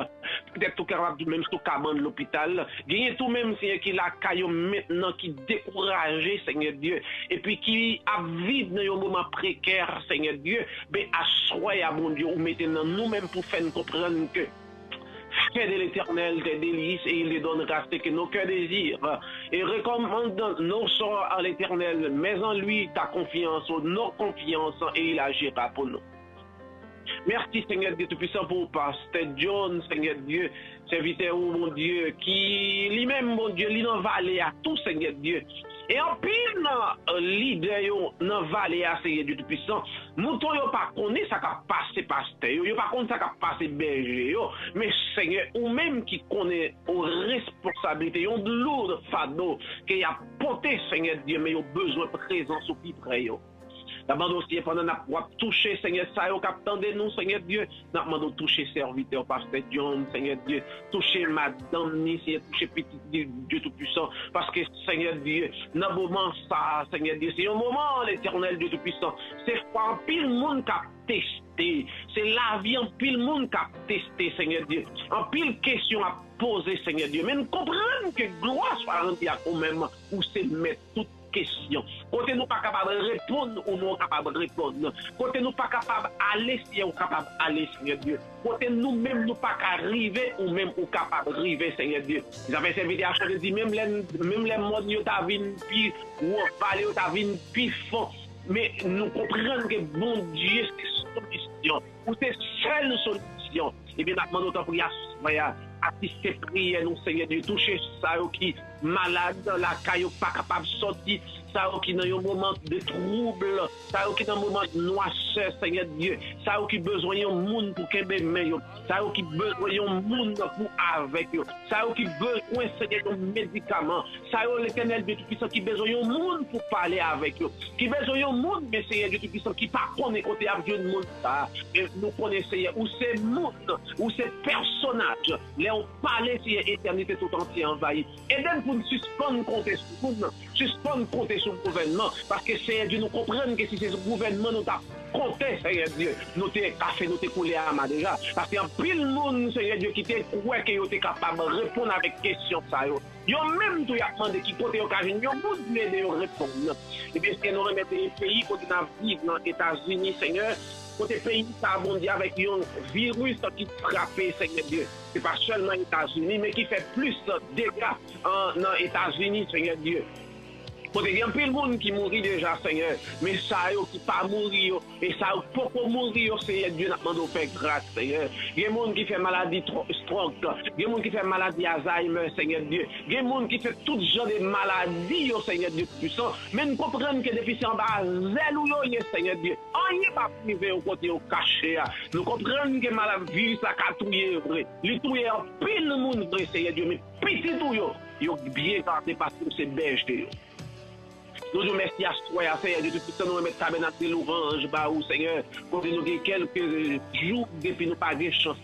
peut-être tout capable, même tout cabane de l'hôpital, gagne tout même, Seigneur, qui la caille maintenant, qui découragé, Seigneur Dieu, et puis qui a vivre dans un moment précaire, Seigneur Dieu, ben, à soi, mon Dieu, ou maintenant nous-mêmes pour faire nous comprendre que fait de l'Éternel des délices et il les donnera ce que nos cœurs désirent. Et recommande nos sorts à l'Éternel, mets en lui ta confiance, nos confiances et il agira pour nous. Merci Seigneur Dieu Tout-Puissant pour Pasteur John, Seigneur Dieu, serviteur mon Dieu, qui lui-même, mon Dieu, lui dans vallée à tout Seigneur Dieu. Et en pile, leader dans vallée à Seigneur Dieu Tout-Puissant, mouton yo pas connaît ça qu'a passé pasteur, yo pas connaît ça qu'a passé berger yo, mais Seigneur ou même qui connaît aux responsabilités, yon lourd fardeau que y a porté Seigneur Dieu, mais yo besoin de présence au plus près yo. D'abord aussi pendant n'a pas toucher Seigneur ça au capitaine de nous Seigneur Dieu, n'a demandé toucher serviteur pasteur John Seigneur Dieu, toucher madame Nissi, toucher petit Dieu Tout-Puissant parce que Seigneur Dieu, dans moment ça Seigneur Dieu, c'est un moment l'Éternel Dieu Tout-Puissant, c'est pas un pile monde qui a testé, c'est la vie en pile monde qui a testé Seigneur Dieu, en pile question à poser Seigneur Dieu, mais nous comprenons que gloire soit rendue à nous-mêmes ou c'est mettre tout question. Côté nous pas capable de répondre ou non capable de répondre. Côté nous pas capable d'aller si on capable d'aller Seigneur Dieu. Côté nous même nous pas arriver ou même ou capable d'arriver Seigneur Dieu. Vous avez servi à chaque dit même les modes yo ta vinn puis ou parler yo ta vinn puis fond. Mais nous comprenons que bon Dieu c'est solution. Ou c'est seule solution. Et bien maintenant nous t'en assister prière nous Seigneur Dieu toucher ça qui malade dans la caille pas capable de sortir ça qui dans un moment de trouble ça qui dans un moment de noirceur Seigneur Dieu ça qui besoin un monde pour kembe mais ça qui besoin un monde pour avec ça qui besoin Seigneur un médicament ça l'Éternel Dieu Tout-Puissant qui besoin un monde pour parler avec eux qui besoin un monde mais Seigneur Dieu Tout-Puissant qui pas connaît côté avec le monde ça et nous connaissons où c'est monde où c'est personnage les on parler si éternité tout entière envahie et donc pour suspendre compter sur nous suspendre compter sur le gouvernement parce que Seigneur Dieu nous comprendre que si c'est le gouvernement nous t'a compté Seigneur Dieu nous t'es café nous t'es coulé à ma déjà parce qu'il y a pile monde Seigneur Dieu qui t'es croit que t'es capable de répondre avec question ça yo même tout y a demandé qui côté occasion yo monde m'aider répondre et bien si nous remettre les pays côté dans vivre dans les États-Unis Seigneur côté pays ça a bondi avec un virus qui frappe Seigneur Dieu c'est pas seulement les États-Unis mais qui fait plus de dégâts dans les États-Unis Seigneur Dieu. Côté, il y a un peu de monde qui mourit déjà, Seigneur. Mais ça, yo qui pas mourir, et ça, pourquoi mourir, Seigneur Dieu, n'a demandé de faire grâce, Seigneur. Il y a des gens qui fait maladie stroke, il y a des gens qui fait maladie Alzheimer, Seigneur Dieu. Il y a des gens qui fait tout genre de maladies, Seigneur Dieu puissant. Mais nous comprenons que depuis en bas, zèle ou yo, Seigneur Dieu. On n'y est pas privé au côté au caché. Nous comprenons que maladie, ça a touillé vrai. Les touillé en pile le monde vrai, Seigneur Dieu. Mais petit tout yo bien gardé parce que c'est belge de yo. Nous nous merci à toi, Seigneur Dieu, depuis que nous mettons tabernacle de l'orange, Seigneur, pour nous avons quelques jours depuis nous pas de chance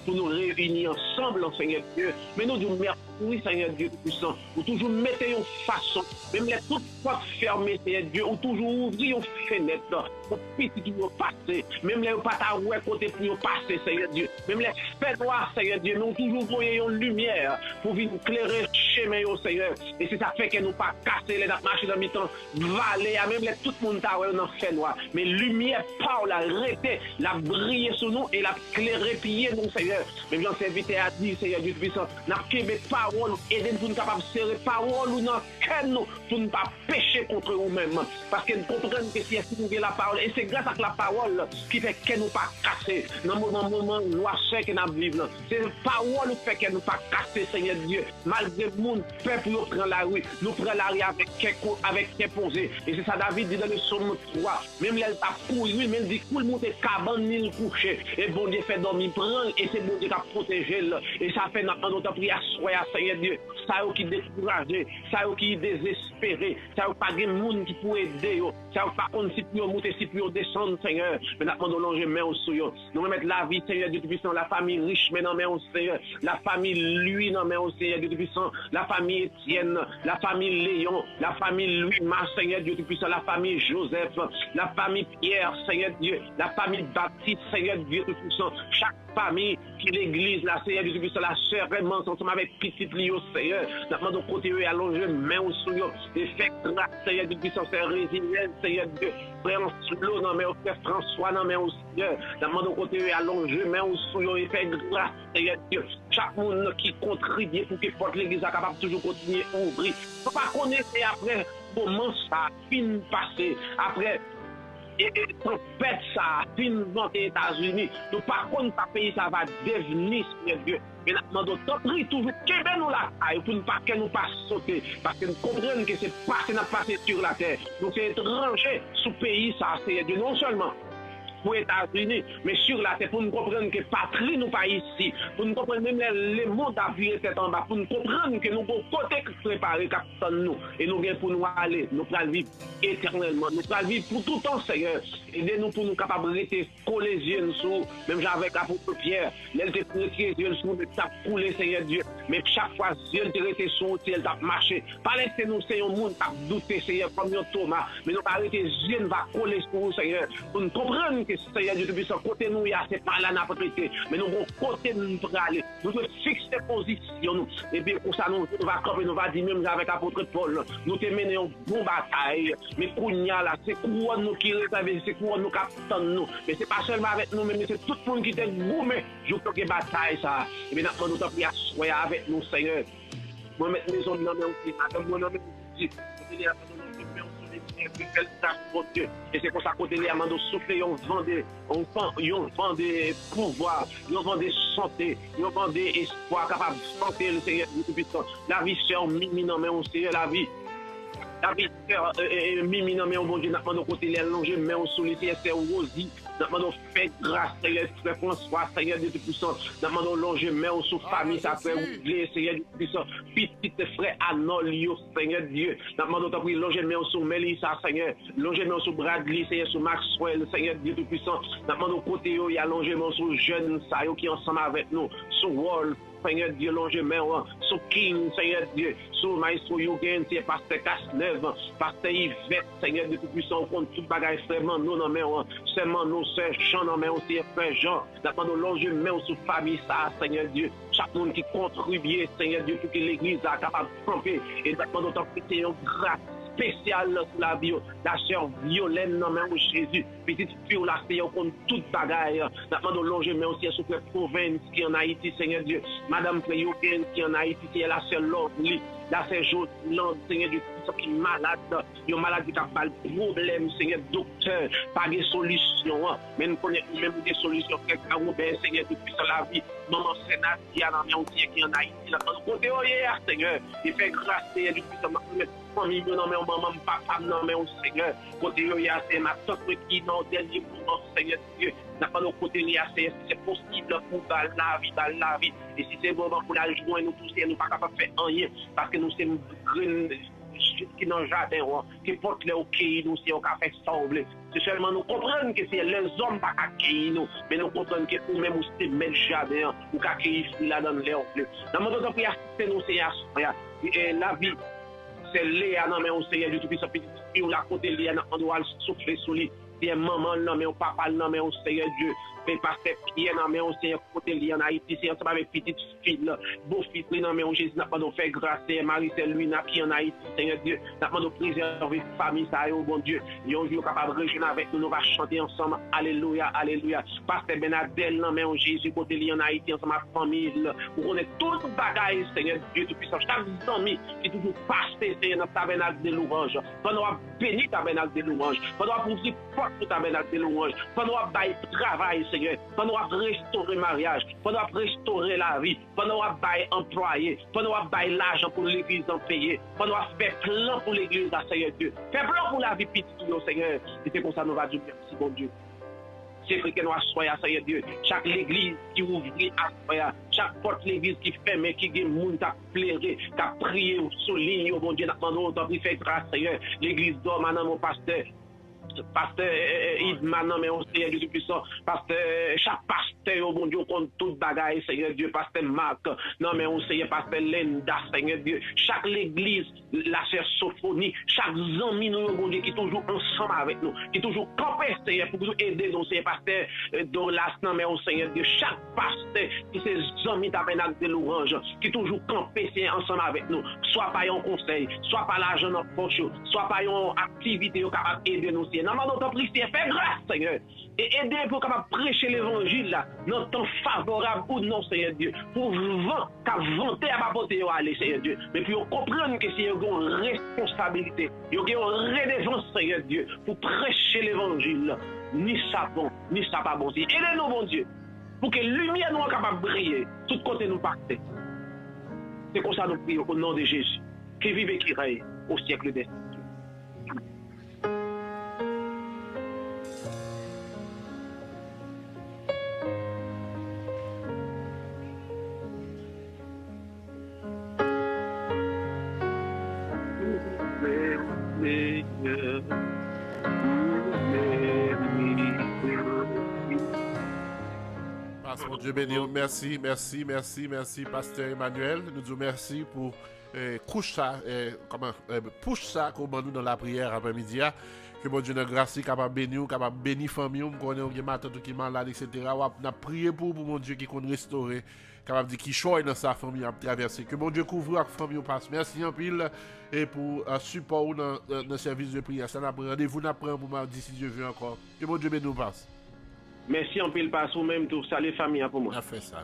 pour nous réunir ensemble, Seigneur Dieu. Mais nous disons merci, Seigneur Dieu puissant, pour toujours mettre une façon, même les toutes portes fermées, Seigneur Dieu, ou toujours ouvrir une fenêtre pour petit qui nous passe, même les pas à ouais côté pour nous passer, Seigneur Dieu. Même les fêtes noires, Seigneur Dieu, nous toujours voyons une lumière pour venir éclairer le chemin, Seigneur. Et c'est ça fait que nous pas casser les marcher dans le temps. Valer, même les tout le monde dans fait noir. Mais lumière parle, arrêtez, la briller sur nous et la clairer piller nous, Seigneur. Même j'en s'invite à dire, Seigneur Dieu puissant, n'a qu'aimer parole, aider nous pour nous capables de serrer parole ou dans cœur nous, pour ne pas pécher contre nous-mêmes. Parce que nous comprenons que si nous avons la parole, et c'est grâce à la parole qui fait que nous pas casser. Dans le moment noirceur que nous vivons, c'est la parole qui fait que nous pas casser, Seigneur Dieu. Malgré le monde, peuple, nous prend la rue, nous prenons la rue avec posé. Et c'est ça David dit dans le psaume 3. Même là, il a couru, même il dit, coule monter cabane, ni coucher. Et bon Dieu fait dormir, prendre, et c'est bon Dieu qui a protégé. Et ça fait notre prière, soyez Seigneur Dieu. Ça qui découragé, ça qui désespéré, ça pas de monde qui peut aider, ça pas contre si pour monter, si pour descendre, Seigneur. Mais nous demandons longer main au souillon. Nous mettre la vie, Seigneur Dieu puissant, la famille riche, mais non, mais au Seigneur. La famille lui, non, mais au Seigneur Dieu puissant. La famille Étienne, la famille Léon, la famille Louis, Seigneur Dieu Tout-Puissant, la famille Joseph, la famille Pierre, Seigneur Dieu, la famille Baptiste, Seigneur Dieu Tout-Puissant, chaque famille qui l'église, la Seigneur Dieu Tout-Puissant, la sœur vraiment, ensemble avec petit Lio, Seigneur, nous demandons de continuer à allonger main au souillon, et fait grâce, Seigneur Dieu Tout-Puissant, c'est résilient, Seigneur Dieu, frère Slo, non mais au frère François, non mais au Seigneur, nous demandons de continuer à allonger main au souillon, et fait grâce, Seigneur Dieu, chaque monde qui contribue pour que porte l'église soit capable de toujours continuer à ouvrir. Il ne faut pas connaître après comment ça fin passé, après et tempête ça fin dans les États-Unis. Nous par contre pas pays ça va devenir, Seigneur Dieu. Et nous demandons toujours que nous la taille pour ne pas que nous pas sauter. Parce que nous comprenons que c'est passé n'a passé sur la terre. Donc c'est étranger sous pays ça, Seigneur Dieu, non seulement pour les États-Unis, mais sur la terre, pour nous comprendre que patrie nous pas ici, pour nous comprendre même les mondes à vivre tête en bas, pour nous comprendre que nous avons côté préparé capitaine nous, et nous bien pour nous aller, nous allons vivre éternellement, nous allons vivre pour tout temps, Seigneur. Aidez-nous pour nous capables de rester collés les yeux sous, même avec l'apôtre Pierre, elle était les yeux sous, mais ça coulé, Seigneur Dieu, mais chaque fois, Dieu était resté sous, elle t'a marché. Pas laisser nous, Seigneur, monde t'a douté, Seigneur, comme Thomas, mais nous pas arrêter, Dieu va coller sur nous, Seigneur, pour nous comprendre que Seigneur Dieu depuis son côté nous, c'est pas là n'a traité, mais nous avons côté nous pour aller. Nous devons fixer position nous. Et bien pour ça nous va camper, nous va dire même avec l'apôtre Paul, nous te mené une bonne bataille. Mais Kounia là, c'est quoi nous qui réserve, c'est quoi nous captant nous. Mais c'est pas seulement avec nous, mais c'est tout le monde qui était gourmé. Je veux que bataille ça. Et bien nous t'en prie à soyez avec nous, Seigneur. Moi mettre maison dans mes aussi, avec mon nom aussi. Et c'est pour ça que les amants soufflent, on vend des pouvoirs, on vend des santé, on vend des espoirs capables de santé le Seigneur Tout-Puissant. La vie sœur Mimi, non mais on sait la vie. La vie sœur Mimi, non mais on bon Dieu, n'a pas de côté les allongés, mais on sollicite c'est Rosie. Nous demandons fait grâce, Seigneur, frère François, Seigneur Dieu Tout-Puissant. Nous demandons longer main sous famille, ça fait oublier, Seigneur Dieu Tout-Puissant. Petit frère Anolio, Seigneur Dieu. Nous demandons de longer main sous Melissa, Seigneur. Longer main sous Bradley, Seigneur, sous Maxwell, Seigneur Dieu Tout-Puissant. Nous demandons côté, il y a longer main sous jeunes, ça qui est ensemble avec nous, sous Wall. Seigneur Dieu, longer main sous King, Seigneur Dieu, sous Maestro Yugen, c'est Pasteur Casnev, Pasteur Yvette, Seigneur Dieu Tout-Puissant, contre tout bagage, seulement nous, non, mais seulement nous, Sœur Jean, non, mais aussi Frère Jean, nous longer main sous famille, ça, Seigneur Dieu, chaque monde qui contribue, Seigneur Dieu, pour que l'Église soit capable de camper, et nous demandons une grâce spéciale sur la vie, la sœur Violaine, non, mais Jésus, petite fille là, c'est contre toute bagaille. N'a demandé loger mais aussi sur la province qui en Haïti, Seigneur Dieu. Madame Cléoquin qui en Haïti, c'est la seule lovely. Là, c'est jour, Seigneur Dieu, qui est malade. Il y a un malade qui a pas de problème, Seigneur, docteur, pas de solution. Mais nous connaissons même des solutions. Quelqu'un Robert, Seigneur, depuis la vie. Maman Sénat, qui a qui en Haïti. Là, nous côté, Seigneur, il fait grâce, Seigneur, depuis ça. Famille, non, mais maman, papa, non, mais Seigneur. Côté, c'est ma tante qui, dans le dernier moment, Seigneur Dieu. N'a pas de côté, c'est possible pour la vie. Et si c'est bon pour la joindre, nous tous, nous pas capables de faire rien. Parce que nous sommes qui dans le jardin, qui portent les OK, nous, si on a fait sembler. C'est seulement nous comprendre que c'est les hommes pas accueillir nous, mais nous comprendre que nous-mêmes, nous sommes le jardin, nous accueillir là dans l'air. Dans mon temps, pour assister nous, c'est la vie. C'est Léa, non, mais on sait, du tout, puis ça petit fille, ou la côté Léa, on doit souffler sous lui. C'est maman, non, mais on papa, non, mais on sait, Dieu. Mais parce que Pierre, non, mais on sait, côté Léa, en Haïti, c'est ensemble avec petite fille, beau fils, non, mais on Jésus, n'a pas de faire grâce, Marie, c'est lui, n'a qui en Haïti, Seigneur Dieu, n'a pas de préserver famille, ça, oh bon Dieu. Et on joue capable de rejoindre avec nous, nous va chanter ensemble, alléluia, alléluia. Pasteur Benadel, non, mais on Jésus, côté Léa, en Haïti, ensemble avec famille, pour qu'on ait tout le bagage, Seigneur Dieu, tout puissant. Chaque ami qui toujours passe, Seigneur, dans le tabernacle de louange, pendant qu'on bénit le tabernacle de louange, pendant qu'on ouvre porte le tabernacle de louange, pendant qu'on baille travail, Seigneur, pendant qu'on restaurer le mariage, pendant qu'on restaurer la vie, pendant qu'on baille employé, pendant qu'on baille l'argent pour l'église en payer, pendant qu'on fait plan pour l'église, Seigneur Dieu, fait plan pour la vie petite, Seigneur, et c'est comme ça nous va dire merci, bon Dieu. C'est vrai que nous assoyons, Seigneur Dieu. Chaque église qui ouvre, assoyons. Chaque porte l'église qui ferme, qui a monde qui a pleuré, qui a prié, souligné, bon Dieu, nous avons fait grâce, Seigneur. L'église d'homme, maintenant, mon pasteur. Pasteur Idman, mais on sait Dieu puissant. Pasteur, chaque pasteur, bon Dieu, compte toute bagaille, Seigneur Dieu. Pasteur Marc, non, mais on sait, Pasteur Linda, Seigneur Dieu. Chaque l'église, la sœur Sophonie, chaque ami, nous, bon Dieu, qui est toujours ensemble avec nous, qui est toujours campé, Seigneur, pour nous aider, nous, c'est Pasteur Dolas, non, mais on sait Dieu. Chaque pasteur, qui ses amis tabernacle de l'orange, qui est toujours campé, c'est ensemble avec nous. Soit par un conseil, soit par l'argent dans poche, soit par une activité capable d'aider nous. Dans notre prière, fais grâce, Seigneur. Et aider pour capable prêcher l'évangile là, dans temps favorable ou non, Seigneur Dieu. Pour vent, qu'à vanter à ma portée, aller, Seigneur Dieu. Mais puis on comprendre que c'est une responsabilité, il y a une redevance, Seigneur Dieu, pour prêcher l'évangile. Ni ça bon, ni ça pas bon. Aidez-nous, bon Dieu, pour que lumière nous soit capable de briller, tout côté nous partait. C'est comme ça nous prions au nom de Jésus, qui vive et qui règne au siècle des siècles. Mon Dieu béni, merci, Pasteur Emmanuel. Nous disons merci pour push ça comme nous dans la prière après-midi. Que mon Dieu nous grâce, capable de bénir, capable de bénir famille, nous connaissons des matins qui malade, etc. On a prié pour mon Dieu qui compte restaurer, capable de dire qui choisit dans sa famille à traverser. Que mon Dieu couvre la famille passe. Merci en pile et pour support dans le service de prière. Ça n'a pas rendez-vous pour mardi si Dieu veut encore. Que mon Dieu bénisse nous passe. Merci en pile passe ou même tout. Salut famille pour moi. On a fait ça.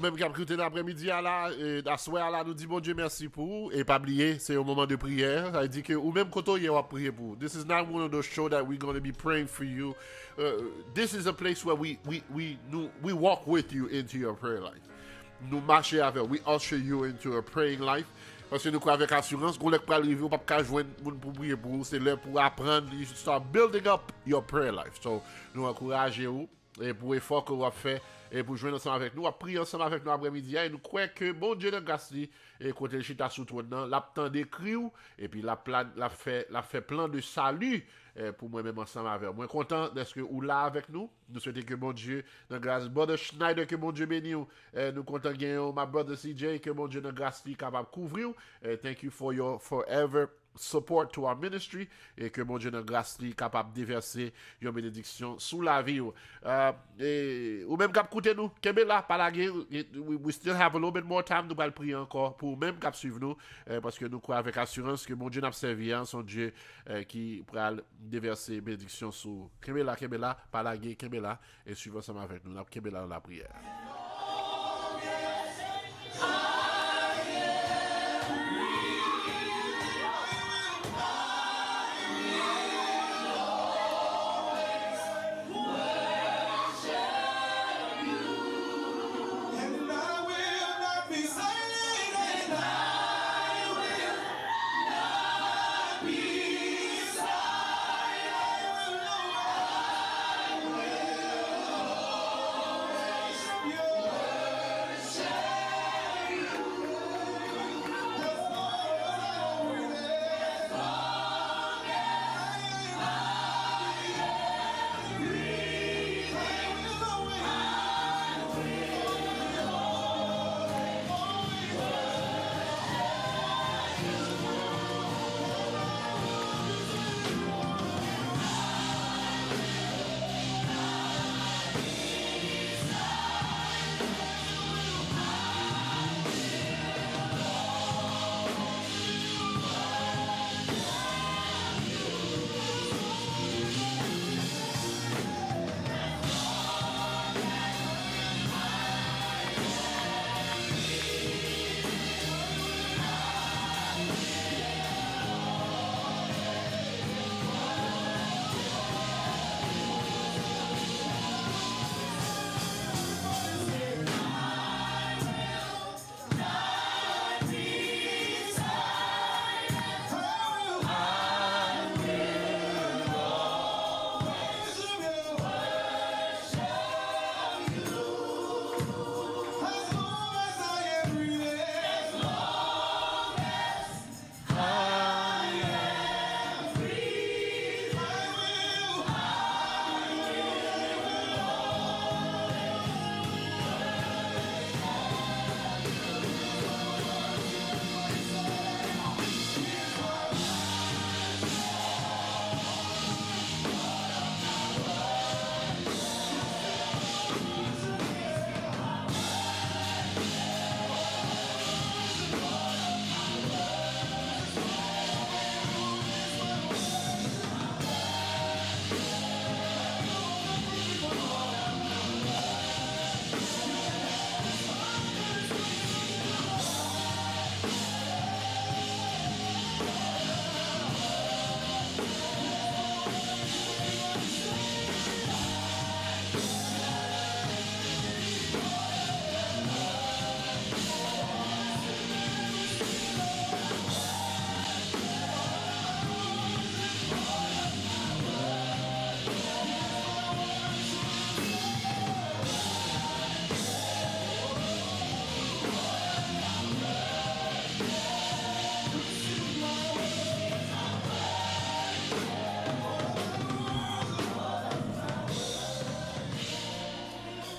Même qui a écouté l'après-midi là, soir là, nous dit bon Dieu merci pour et pas oublier, c'est au moment de prière. Ça dit que ou même quand on y a prié pour. This is not one of those shows that we're going to be praying for you. This is a place where we walk with you into your prayer life. Nous marcher avec, we usher you into a praying life. Parce que nous croyons avec assurance qu'on n'est pas arrivé, on ne peut pas joindre pour prier pour vous. C'est l'heure pour apprendre. You should start building up your prayer life. So nous encourageons et pour l'effort que vous avez fait et pour jouer ensemble avec nous. On a prié ensemble avec nous après-midi et nous croyons que bon Dieu de grâce et côté le chita sous trône, l'a temps d'écrit et puis l'a fait plein de salut pour moi-même ensemble avec moi. Content d'être que vous là avec nous. Nous souhaitons que bon Dieu de grâce, brother Schneider, que bon Dieu bénisse. Nous comptons gagner ma brother CJ, que bon Dieu de grâce capable de couvrir. Thank you for your forever support to our ministry et que mon Dieu de grâce est capable de déverser une bénédiction sous la vie ou même cap écouter nous kembe là pas la guerre we still have a little bit more time nous va le prier encore pour même cap suivre nous parce que nous croyons avec assurance que mon Dieu n'a servi son Dieu qui pourra déverser bénédiction sous kembe là pas la guerre kembe là et suivre ensemble avec nous kembe là dans la prière.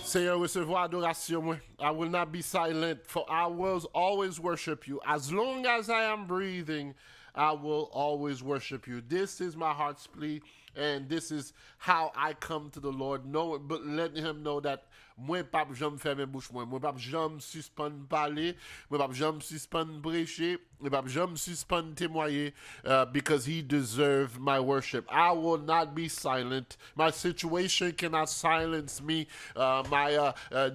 Seigneur, recevoir adoration, moi. I will not be silent, for I will always worship you. As long as I am breathing, I will always worship you. This is my heart's plea, and this is how I come to the Lord. Know, but let him know that moi pas j'aime fermer bouche moi pas j'aime suspendre parler, moi pas j'aime suspendre prêcher, moi pas j'aime suspendre témoigner because he deserves my worship. I will not be silent. My situation cannot silence me.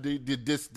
This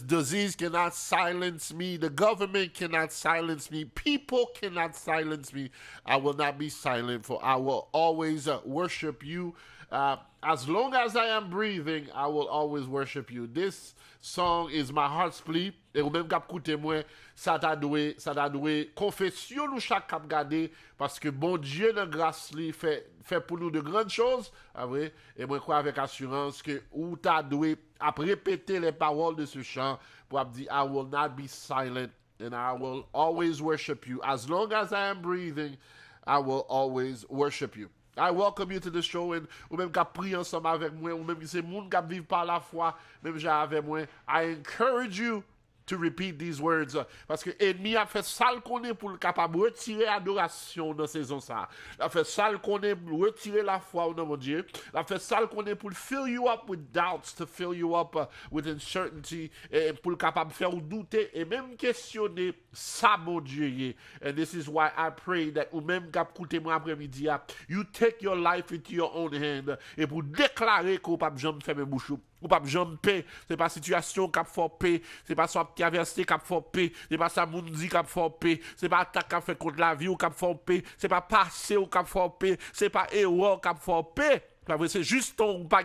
disease cannot silence me. The government cannot silence me. People cannot silence me. I will not be silent, for I will always worship you As long as I am breathing, I will always worship you. This song is my heart's plea. Et ou même kap koute moi, ça t'a doué confession nous chaque kap gade, parce que bon Dieu dans grâce li fait pour nous de grandes choses, vrai? Et moi crois avec assurance que ou t'a doué à répéter les paroles de ce chant pour dire I will not be silent and I will always worship you. As long as I am breathing, I will always worship you. I welcome you to the show, and ou même qui prié ensemble avec moi, ou même qui c'est monde qui vivent par la foi, même j'ai avec moi. I encourage you to repeat these words, parce que ennemi a fait ça qu'on est pour le capable retirer adoration dans saison ça. A fait ça qu'on est pour retirer la foi dans mon Dieu. A fait ça qu'on est pour fill you up with doubts, to fill you up with uncertainty, et pour le capable faire douter et même questionner ça mon Dieu. And this is why I pray that ou même cap écouter moi après-midi, you take your life into your own hand et pour déclarer qu'on pas jamais fermer bouche. Ou pas jamais paix, c'est pas situation qui a fort paix, c'est pas ça qui a versé qui a fort paix, c'est pas ça mundi qui a fort paix, c'est pas attaque qui a fait contre la vie ou qui a fort paix, c'est pas passé ou qui a fort paix, c'est pas erreur qui a fort paix. C'est juste on pas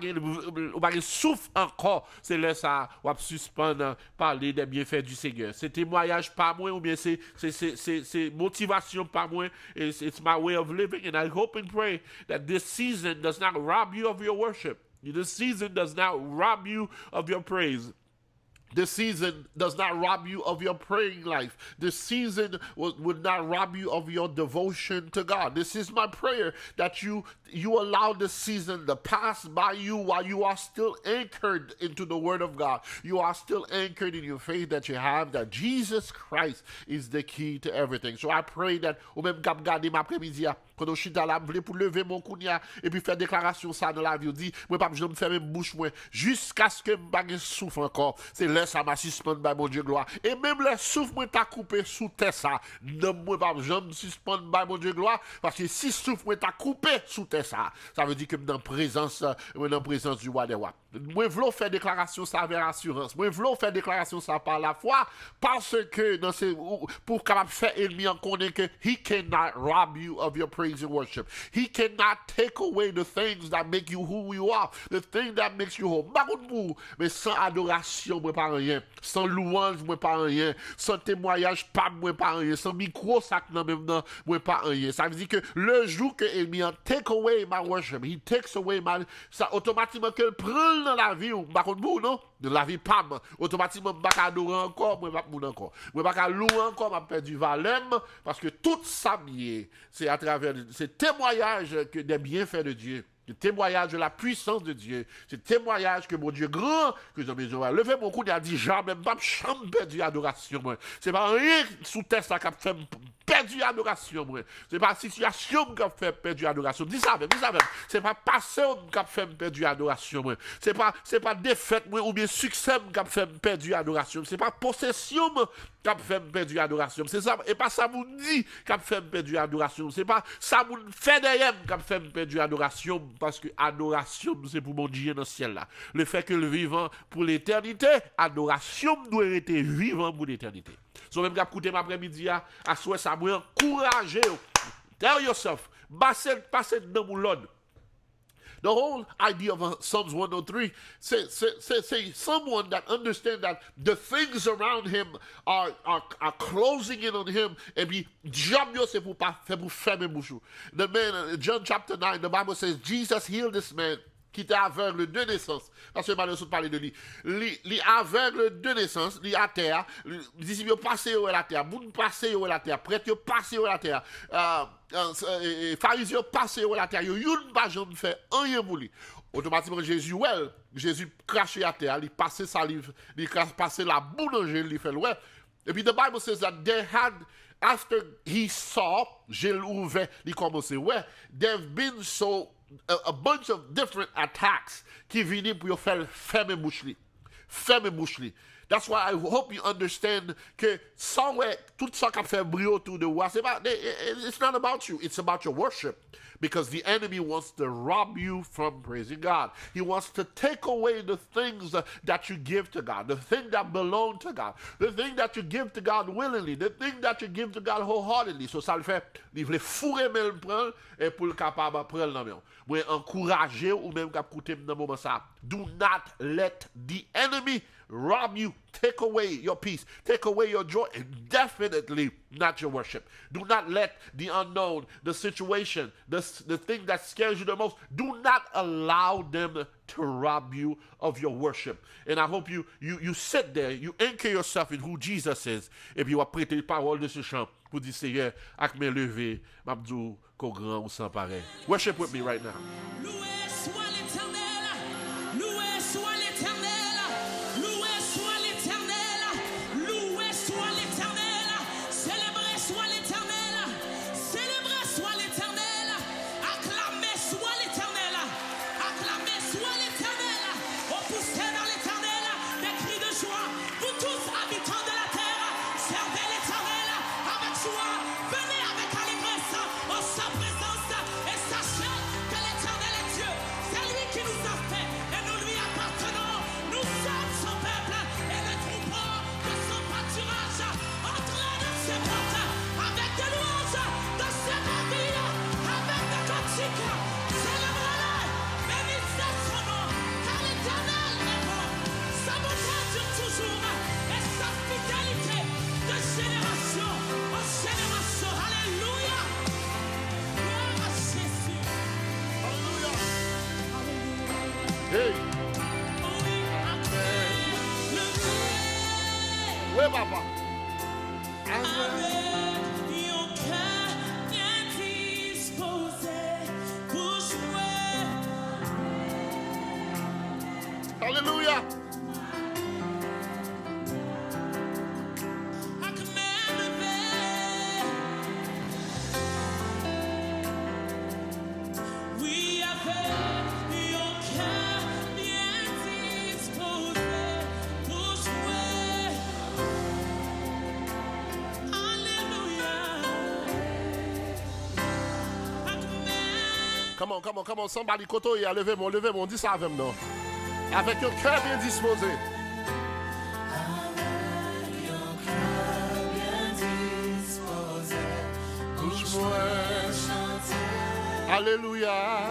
souffle encore, c'est là ça on va suspendre parler des bienfaits du Seigneur. C'est témoignage pas moi ou bien c'est motivation pas moi. It's my way of living, and I hope and pray that this season does not rob you of your worship. This season does not rob you of your praise. This season does not rob you of your praying life. This season would not rob you of your devotion to God. This is my prayer, that you allow this season to pass by you while you are still anchored into the Word of God. You are still anchored in your faith that you have, that Jesus Christ is the key to everything. So I pray that, ou même kap gade m'après-midi, quand on chita là, m'vle pour lever mon kounia, et puis faire déclaration ça dans la vie, dit, moi pas besoin de faire même bouche, moi, jusqu'à ce que m'bagge souffle encore. C'est là ça m'a suspendu by mon Dieu gloire. Et même le souffle moi t'a coupé sous terre ça. Non, moi pas besoin de suspendre by mon Dieu gloire, parce que si souffle moi t'a coupé sous terre ça veut dire que dans présence du roi des rois. Moi v'lou faire déclaration ça avec assurance. Moi v'lou faire déclaration ça par la foi, parce que dans ces pour capable faire ennemi en connaît que he cannot rob you of your praise and worship. He cannot take away the things that make you who you are, the thing that makes you whole. Mais sans adoration moi pas rien, sans louange moi pas rien, sans témoignage pas moi pas rien, sans micro sac non même non moi pas rien. Ça veut dire que le jour que ennemi en take away my worship, he takes away my, ça automatiquement qu'elle prend dans la vie ou pas contre vous non, de la vie pas automatiquement pas adorer encore, moi pas moun encore, moi pas louer encore, m'a perdu valeur, parce que tout ça c'est à travers ces témoignages que des bienfaits de Dieu. Le témoignage de la puissance de Dieu. C'est le témoignage que mon Dieu grand, que j'ai besoin. Levez mon cou, il a dit, jamais, pas chambre perdu adoration, moi. C'est pas rien sous test qui a fait perdu adoration, moi. C'est pas situation qui a fait perdu adoration. Dis ça même. C'est pas passé qui a fait perdu adoration, moi. C'est pas défaite, moi, ou bien succès qui a fait perdu adoration. C'est pas possession qui a fait perdu adoration. C'est ça, et pas ça vous dit qui a fait perdu adoration. C'est pas ça vous fait derrière qui a fait perdu adoration. Parce que adoration, c'est pour mon Dieu dans le ciel là. Le fait que le vivant pour l'éternité, adoration doit être vivant pour l'éternité. So même quand écoutez m'après-midi, à souhait ça vous encourager. Tell yourself, passez dans mon Lord. The whole idea of Psalms 103 say someone that understands that the things around him are closing in on him, and be job c'est pour pas faire pour fermer bouche. The man, John chapter 9, the Bible says Jesus healed this man qui était aveugle de naissance. Parce que Marie parler de lui. Li aveugle de naissance, li à terre, disciples passé à la terre, moun passé à la terre, prêtre passé à la terre, pharisiens passé à la terre, yon pas jamais fait rien pour lui. Automatiquement Jésus craché à terre, il passait salive, il passait la boue dans il fait ouais. Et puis the Bible says that they had, after he saw, j'ai ouvert, il commençait ouais, they've been a bunch of different attacks qui viennent pour faire fermer bouche li. ferme bouche li. That's why I hope you understand que somewhere, tout ça qu'a fait briller autour de vous, it's not about you, it's about your worship. Because the enemy wants to rob you from praising God. He wants to take away the things that you give to God, the thing that belong to God, the thing that you give to God willingly, the thing that you give to God wholeheartedly. So ça le fait, il veut fourrer même prendre et pour le capable prendre dans main. Moi encourager ou même cap coûter dans moment ça. Do not let the enemy rob you, take away your peace, take away your joy, and definitely not your worship. Do not let the unknown, the situation, the thing that scares you the most, do not allow them to rob you of your worship. And I hope you sit there, you anchor yourself in who Jesus is, et puis vous prêtez les paroles de ce chant pour dire, Seigneur, avec mes levées, m'abdou, qu'au grand ou sans pareil. Worship with me right now. Loué soit l'Éternel, loué soit l'Éternel, loué soit l'Éternel, loué soit l'Éternel, célébré soit l'Éternel, célébré soit l'Éternel, acclamé soit l'Éternel, acclamé soit l'Éternel, on pousse dans l'Éternel des cris de joie, vous tous habitants de la terre, servez l'Éternel avec joie, venez avec allégresse en sa présence et sachez que l'Éternel est Dieu, c'est lui qui nous a fait et nous lui appartenons, nous sommes son peuple et le troupeau de son pâturage, entrez dans ses portes avec des louanges, dans ses navires avec des cantiques, célébrez-le, bénissez son nom, car l'Éternel est bon, sa bonté dure toujours et sa fidélité de génération en génération. Alléluia. Gloire à Jésus. Hey, Oh oui, le ouais, papa. avec mon cœur bien disposé pour jouer. Hallelujah. Avec mes levées. Oui, avec mon cœur bien disposé pour jouer. Alléluia. Avec mes Come on, somebody koto ya, levez-moi, dis ça avec moi. Avec un cœur bien disposé. Bouge-moi. Alléluia.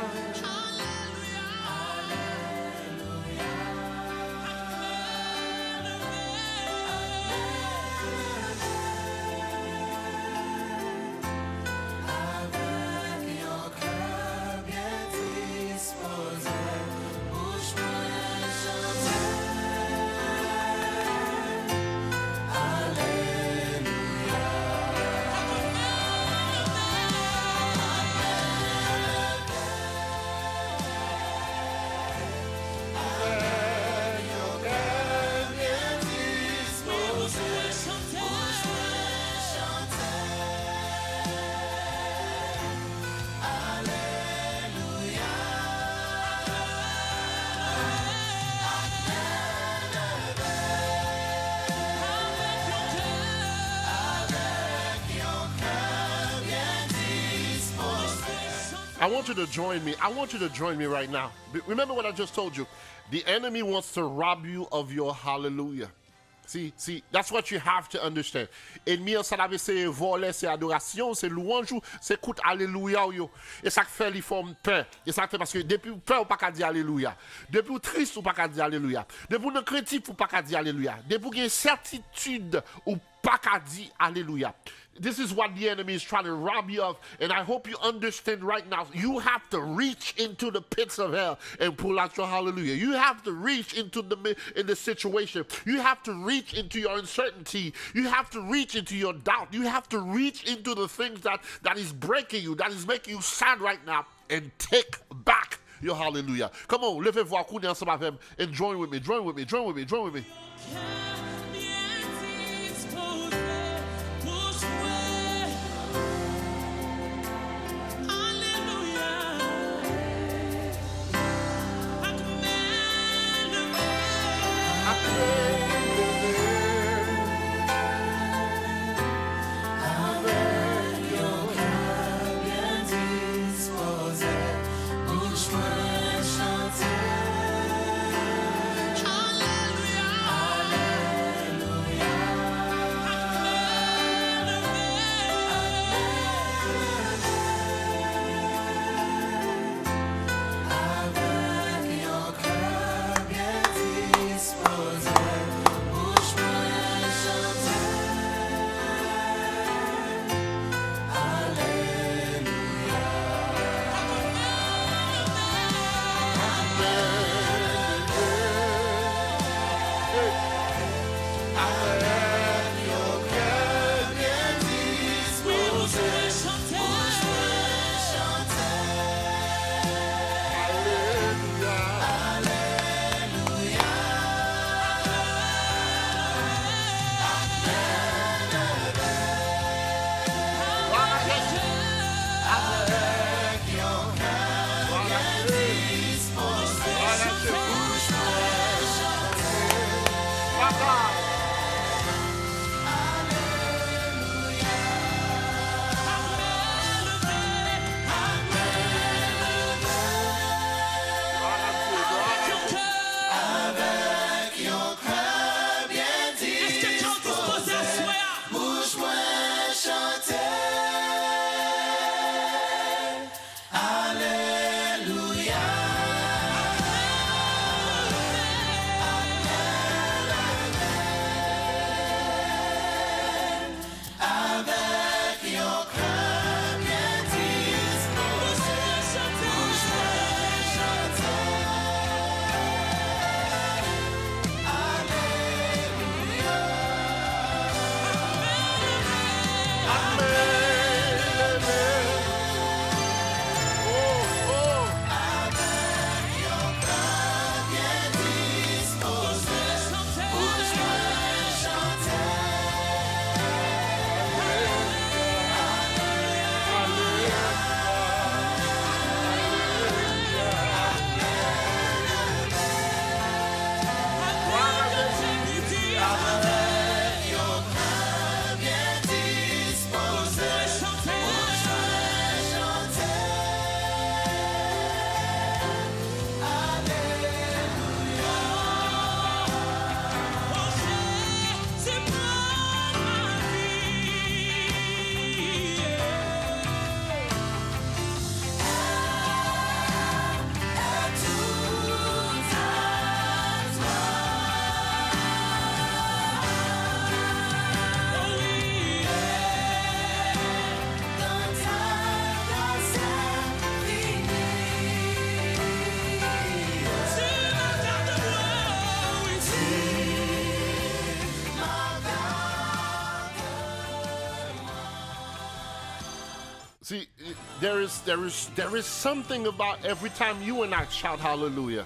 I want you to join me. I want you to join me right now. Remember what I just told you. The enemy wants to rob you of your hallelujah. See, that's what you have to understand. Ennemi, ça l'avait c'est voler, c'est adoration, c'est louange, c'est écoute alléluia yo. Et ça fait les formes peur. Et ça fait parce que depuis peur ou pas qu'à dire alléluia. Depuis triste ou pas qu'à dire alléluia. Depuis non critique ou pas qu'à dire alléluia. Depuis qu'il y a certitude ou pas qu'à dire alléluia. This is what the enemy is trying to rob you of. And I hope you understand right now. You have to reach into the pits of hell and pull out your hallelujah. You have to reach into the situation. You have to reach into your uncertainty. You have to reach into your doubt. You have to reach into the things that is breaking you, that is making you sad right now, and take back your hallelujah. Come on, levez-vous à coups ensemble avec and join with me. Join with me. Join with me. Join with me. Alléluia. See, there is something about every time you and I shout hallelujah.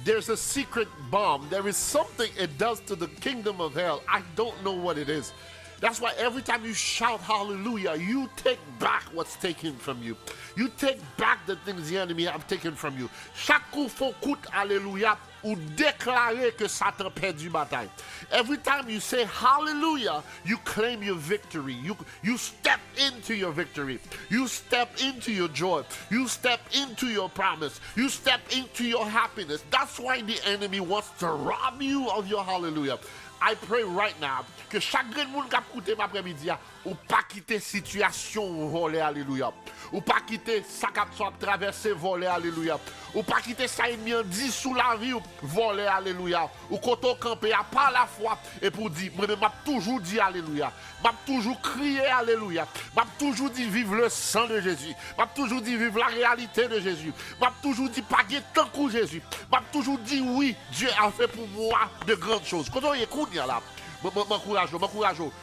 There's a secret bomb. There is something it does to the kingdom of hell. I don't know what it is. That's why every time you shout hallelujah, you take back what's taken from you. You take back the things the enemy have taken from you. Chaque coup faut coûte hallelujah ou déclarer que Satan perdu bataille. Every time you say hallelujah, you claim your victory. You step into your victory. You step into your joy. You step into your promise. You step into your happiness. That's why the enemy wants to rob you of your hallelujah. I pray right now que chaque monde qui a écouté ma après-midi, ou pas quitter situation voler alléluia. Ou pas quitter ça qui a traversé voler alléluia. Ou pas quitter ça ennemi dit sous la vie voler alléluia. Ou quand on camper à par la foi et pour dire moi m'a toujours dit alléluia. M'a toujours crié alléluia. M'a toujours dit vive le sang de Jésus. M'a toujours dit vive la réalité de Jésus. M'a toujours dit pas tant que Jésus. M'a toujours dit oui, Dieu a fait pour moi de grandes choses. Quand on écoute là, m'encourage,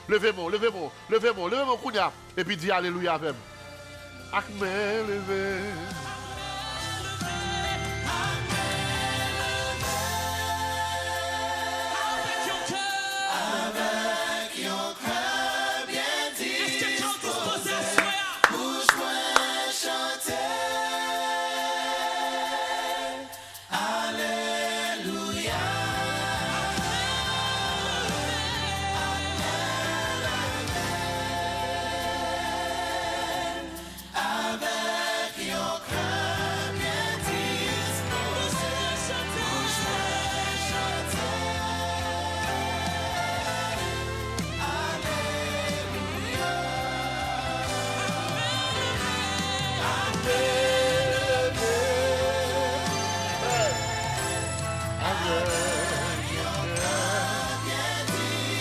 levez-moi, kounya, et puis dis alléluia avec. Amen, levez.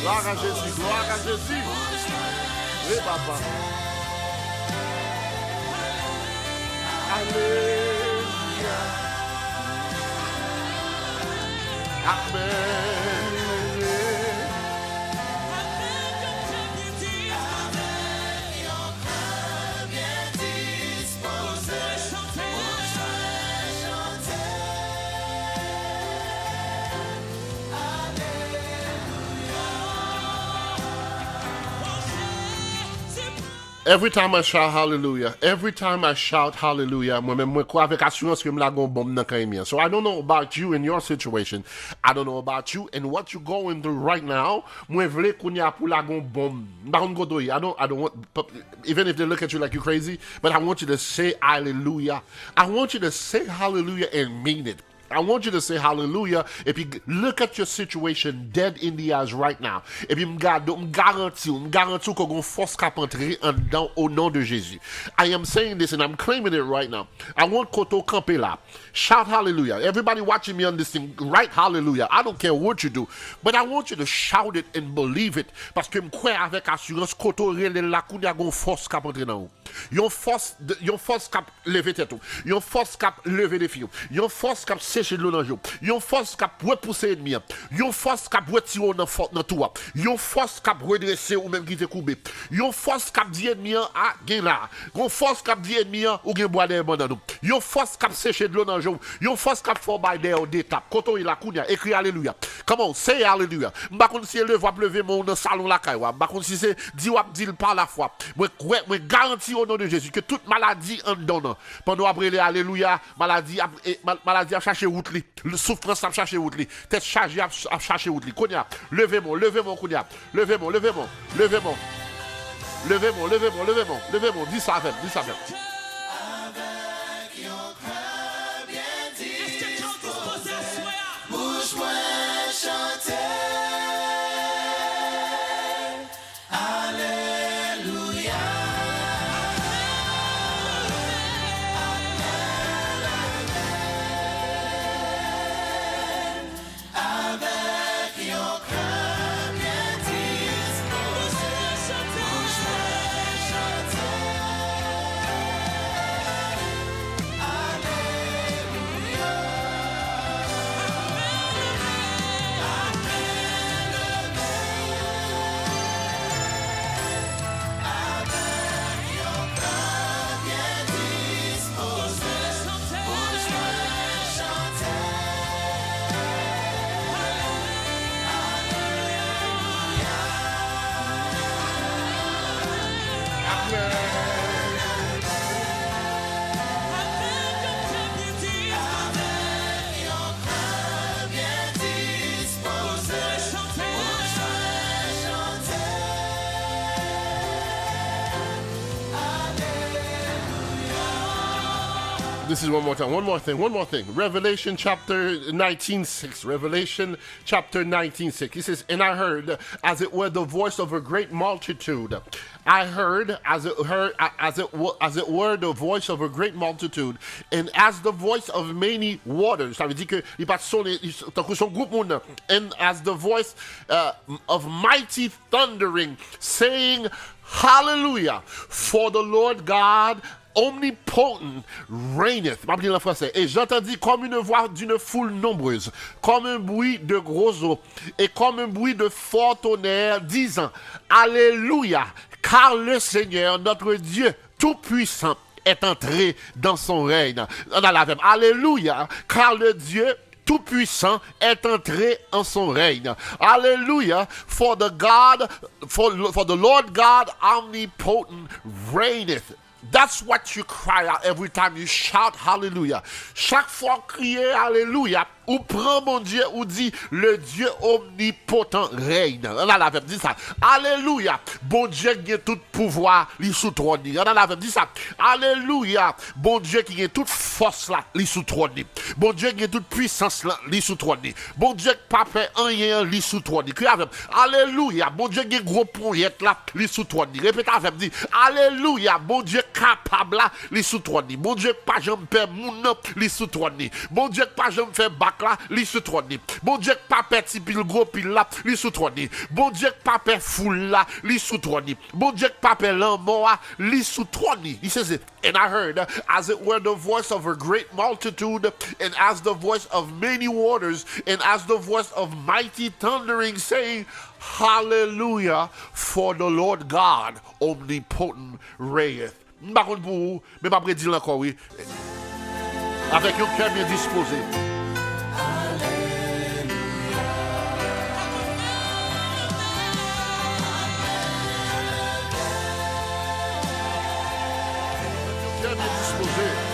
Gloire à Jésus. Oui, papa. Alléluia. Amen. Every time I shout hallelujah, moi-même, moi, crois avec assurance que m'la gon bombe dans quand même. So I don't know about you in your situation. I don't know about you and what you're going through right now. Moi, vle kounya pour la gon bombe. I don't want, even if they look at you like you're crazy, but I want you to say hallelujah. I want you to say hallelujah and mean it. I want you to say hallelujah. If you look at your situation dead in the eyes right now, et puis m'garantis qu'on gon force cap entrer en dedans au nom de Jésus. I am saying this and I'm claiming it right now. I want Koto camper là. Shout hallelujah. Everybody watching me on this thing, write hallelujah. I don't care what you do, but I want you to shout it and believe it. Parce que m'crois avec assurance Koto rele la kounya gon force cap entrer dans ou. Yon force cap lever tête ou. Yon force cap lever des filles. Yon force cap sécher de l'eau dans jour. Yon force cap repousser ennemi. Yon force cap retirer dans tout. Yon force cap redresser ou même qui te couper. Yon force cap di ennemi a gen là. Yon force cap di ennemi ou gen bois des dans nous. Yon force cap sécher de l'eau dans jour. Yon force cap for by there des tap. Quand on il la kounya écrit alléluia. Come on, say hallelujah. M'pa konn si le voix lever mon dans salon la caille. M'pa konn si c'est di wap dit par la foi. Moi garantis au nom de Jésus que toute maladie en donne. Pendant après les alléluia, maladie a cherché route li. Le souffrance a cherché route li. Tête chargée a cherché route li. Konya, levez-moi konya. Levez-moi. Dis ça avec. This is one more thing. Revelation chapter 19:6. He says, and I heard, as it were, the voice of a great multitude. I heard, as it were, the voice of a great multitude, and as the voice of many waters. Ça veut dire que il passe son groupe monde. And as the voice of mighty thundering, saying, Hallelujah, for the Lord God omnipotent reigneth. En français. Et j'entendis comme une voix d'une foule nombreuse, comme un bruit de gros eaux, et comme un bruit de fort tonnerre, disant, Alléluia, car le Seigneur, notre Dieu tout-puissant, est entré dans son règne. On a la même. Alléluia, car le Dieu tout-puissant est entré en son règne. Alléluia, for the Lord God omnipotent reigneth. That's what you cry out every time you shout hallelujah. Chaque fois crier hallelujah, ou prend mon Dieu, ou dit le Dieu omnipotent règne. On a la même dit ça. Alléluia. Bon Dieu qui a tout pouvoir, li sous trône. On a la même dit ça. Alléluia. Bon Dieu qui a toute force là, li sous trône. Bon Dieu qui a toute puissance là, li sous trône. Bon Dieu qui pas fait rien, li sous trône. Alléluia. Bon Dieu qui a gros projet là, li sous trône. Répétez avec dit. Alléluia. Bon Dieu capable là, li sous trône. Bon Dieu pas jamais perdre moun li sous trône. Bon Dieu pas jamais faire bac là, li sous trône. Bon Dieu pas petit pile gros pile là, li sous trône. Bon Dieu pas perdre foule là, li sous trône. Bon Dieu pas perdre l'amour, li sous trône. He says it, and I heard as it were the voice of a great multitude, and as the voice of many waters, and as the voice of mighty thundering, saying, Hallelujah, for the Lord God omnipotent reigneth. Par contre pour vous, mais pas prédire encore, oui. Avec un cœur bien disposé. disposé.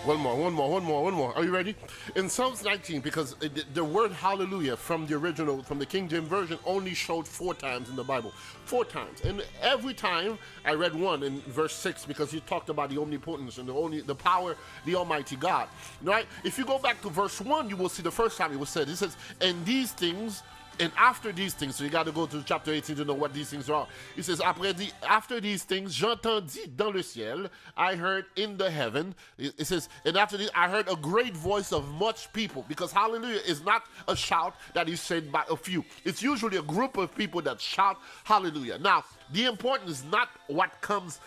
One more. Are you ready? In Psalms 19, because the word hallelujah from the original, from the King James Version, only showed 4 times in the Bible. 4 times. And every time I read one in verse 6 because he talked about the omnipotence and the power, the Almighty God. Right? If you go back to verse 1, you will see the first time it was said. It says, and these things, and after these things, so you got to go to chapter 18 to know what these things are. It says, after these things, j'entendis dans le ciel, I heard in the heaven. It says, and after this, I heard a great voice of much people. Because hallelujah is not a shout that is said by a few. It's usually a group of people that shout hallelujah. Now, the important is not what comes,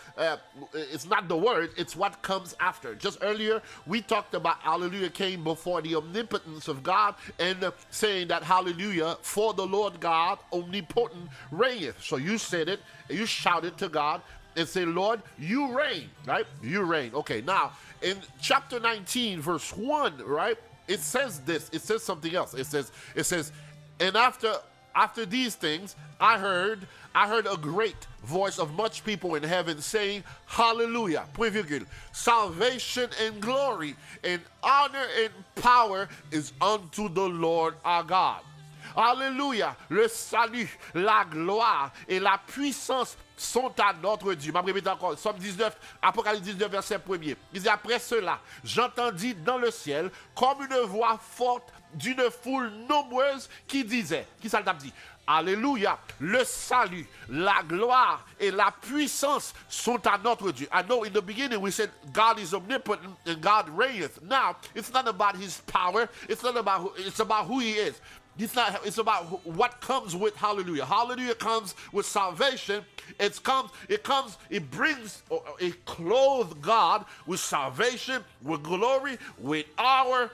it's not the word, it's what comes after. Just earlier, we talked about hallelujah came before the omnipotence of God and saying that hallelujah for the Lord God omnipotent reigneth. So you said it, and you shouted to God and say, Lord, you reign, right? You reign. Okay, now in chapter 19, verse 1, right? It says this, it says something else. It says, and after these things, I heard a great voice of much people in heaven saying, hallelujah, point virgule, salvation and glory and honor and power is unto the Lord our God. Alléluia, le salut, la gloire et la puissance sont à notre Dieu. Je vais répéter encore, Somme 19, Apocalypse 19, verset 1er. Il dit, après cela, j'entendis dans le ciel comme une voix forte d'une foule nombreuse qui disait, qui ça t'a dit? Alléluia, le salut, la gloire et la puissance sont à notre Dieu. I know in the beginning we said God is omnipotent and God reigneth. Now, it's not about his power. It's about who he is. It's about what comes with hallelujah. Hallelujah comes with salvation. It clothes God with salvation, with glory, with honor,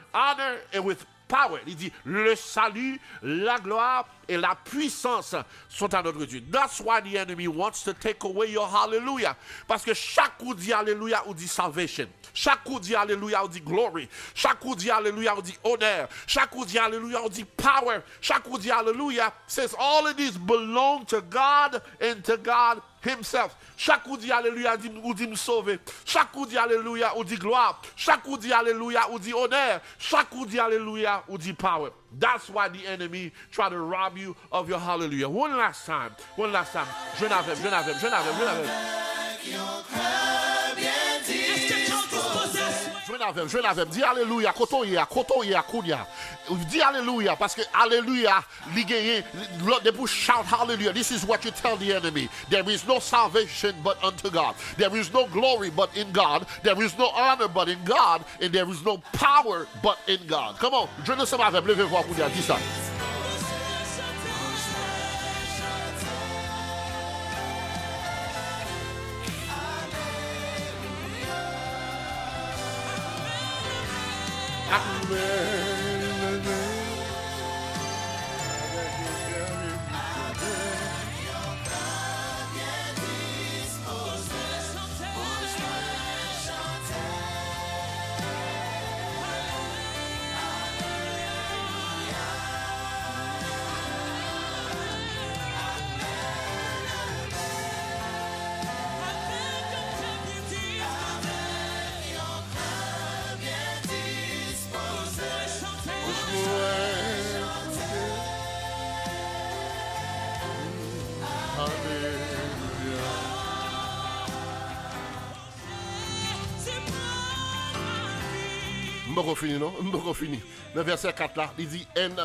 and with power. Il dit, le salut, la gloire et la puissance sont à notre Dieu. That's why the enemy wants to take away your hallelujah. Parce que chaque coup dit alléluia ou dit salvation. Chaque coup dit alléluia ou dit glory. Chaque coup dit alléluia ou dit honneur. Chaque coup dit alléluia ou dit power. Chaque coup dit alléluia says all of these belong to God and to God himself. Chaque coup dit alléluia ou dit me sauver. Chaque coup dit alléluia ou dit gloire. Chaque coup dit alléluia ou dit honneur. Chaque coup dit alléluia ou dit power. That's why the enemy try to rob you of your hallelujah. One last time. Je n'avais. Je l'avais. Dis alléluia. Kotoya, kounia. Dis alléluia parce que alléluia, li gagne. They push shout hallelujah. This is what you tell the enemy. There is no salvation but unto God. There is no glory but in God. There is no honor but in God. And there is no power but in God. Come on. Je ne sais pas avec. Levez-vous à kounia. Dis ça. M'boko fini, non? M'boko fini. Le verset 4 là, il dit, and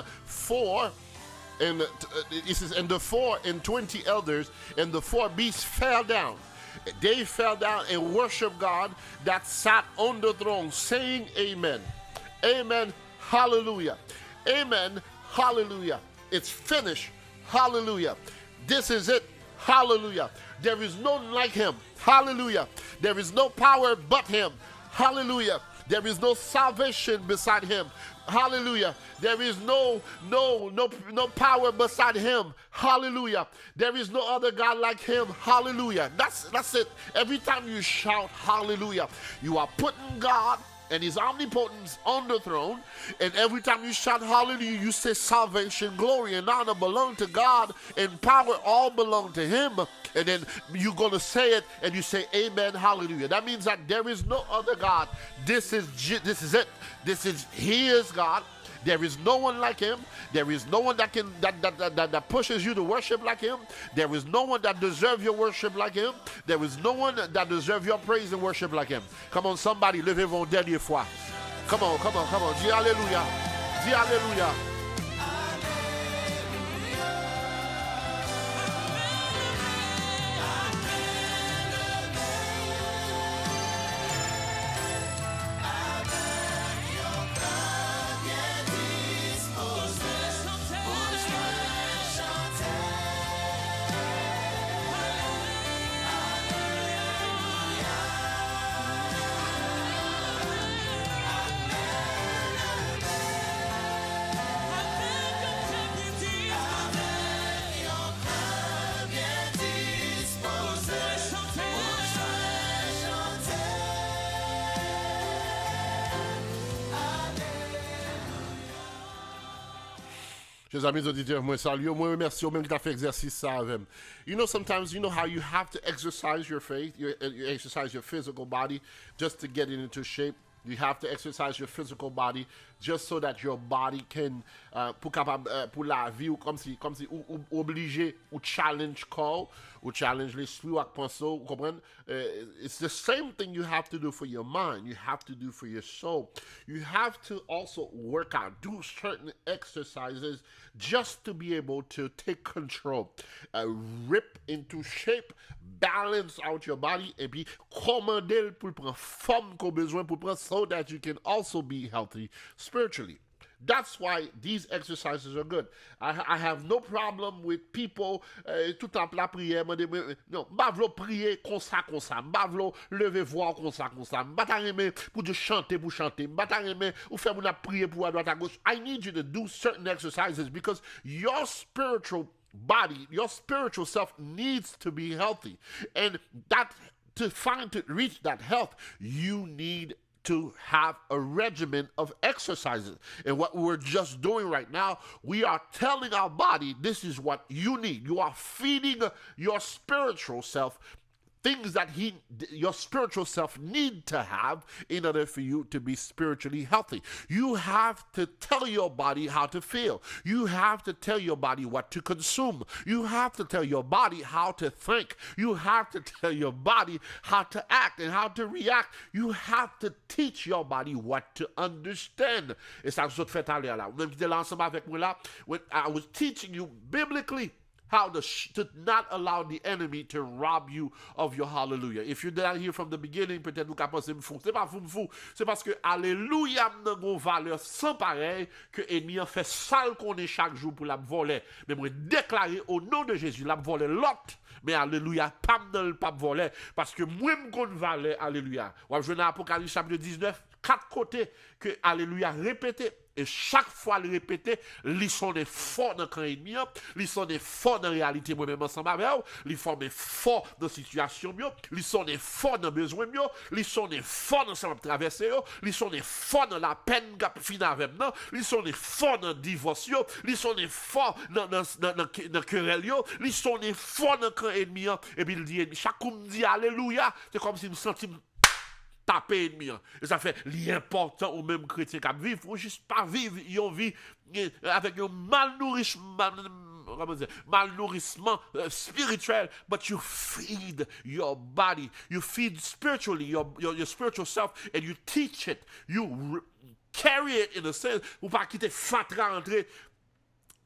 it says, and the 4 and 20 elders and the 4 beasts fell down. They fell down and worshiped God that sat on the throne, saying, Amen. Amen. Hallelujah. Amen. Hallelujah. It's finished. Hallelujah. This is it. Hallelujah. There is none like him. Hallelujah. There is no power but him. Hallelujah. There is no salvation beside him. Hallelujah. There is no power beside him. Hallelujah. There is no other God like him. Hallelujah. That's it. Every time you shout hallelujah, you are putting God and his omnipotence on the throne. And every time you shout hallelujah, you say salvation, glory, and honor belong to God, and power all belong to him. And then you're going to say it, and you say amen, hallelujah. That means that there is no other God. This is it. He is God. There is no one like him. There is no one that pushes you to worship like him. There is no one that deserves your worship like him. There is no one that deserves your praise and worship like him. Come on, somebody, levez vos dernière fois. Come on. Dis alléluia. Dis alléluia. Chers amis auditeurs, moi salue, moi remercie au même qui t'a fait exercice ça avec. You know, sometimes you know how you have to exercise your faith, you exercise your physical body just to get it into shape. You have to exercise your physical body just so that your body can, pour la vie, ou comme si ou obligé, ou challenge call, ou challenge l'esprit, ou penso, vous comprenez? It's the same thing you have to do for your mind. You have to do for your soul. You have to also work out, do certain exercises just to be able to take control, rip into shape, balance out your body, et puis commander pour prendre forme qu'on besoin pour prendre so that you can also be healthy spiritually. That's why these exercises are good. I have no problem with people tout en la prière. Non, m'bavlo prier comme ça. M'bavlo lever voix comme ça. M'batareme pour de chanter pour chanter. M'batareme ou faire mon prier pour à droite à gauche. I need you to do certain exercises because your spiritual body, your spiritual self needs to be healthy. And that to reach that health, you need to have a regimen of exercises. And what we're just doing right now, we are telling our body, this is what you need. You are feeding your spiritual self things that your spiritual self need to have in order for you to be spiritually healthy. You have to tell your body how to feel. You have to tell your body what to consume. You have to tell your body how to think. You have to tell your body how to act and how to react. You have to teach your body what to understand. Et ça, je fais aller là. Même si l'ensemble avec moi là, when I was teaching you biblically how to not allow the enemy to rob you of your hallelujah. If you're down here from the beginning, peut-être vous pensez me fou. C'est pas fou. C'est parce que alléluia n'a une valeur sans pareil que l'ennemi en fait sale qu'on est chaque jour pour la voler. Mais moi déclarer au nom de Jésus la voler l'autre. Mais alléluia, pas voler parce que moi me connais valeur alléluia. Ou je dans Apocalypse chapitre 19 4 côtés que Alléluia répété. Et chaque fois le répéter, ils sont des forts dans le camp ennemi, ils sont des forts dans la réalité, moi-même ensemble avec eux, ils sont des forts dans la situation, ils sont des forts dans le besoin, ils sont des forts dans la traversée, ils sont des forts dans la peine qui finit avec nous, ils sont des forts dans le divorce, ils sont des forts dans le querelle, ils sont des forts dans le camp ennemi. Et puis il dit, chaque coup me dit Alléluia, c'est comme si je me sentais taper ennemi. Et ça fait l'important aux mêmes chrétiens qui vivent, ou juste pas vivre, ils ont vie avec un malnourrissement spirituel, but you feed your body, you feed spiritually your spiritual self, and you teach it, you carry it in a sense, ou pas quitter fatra entrer.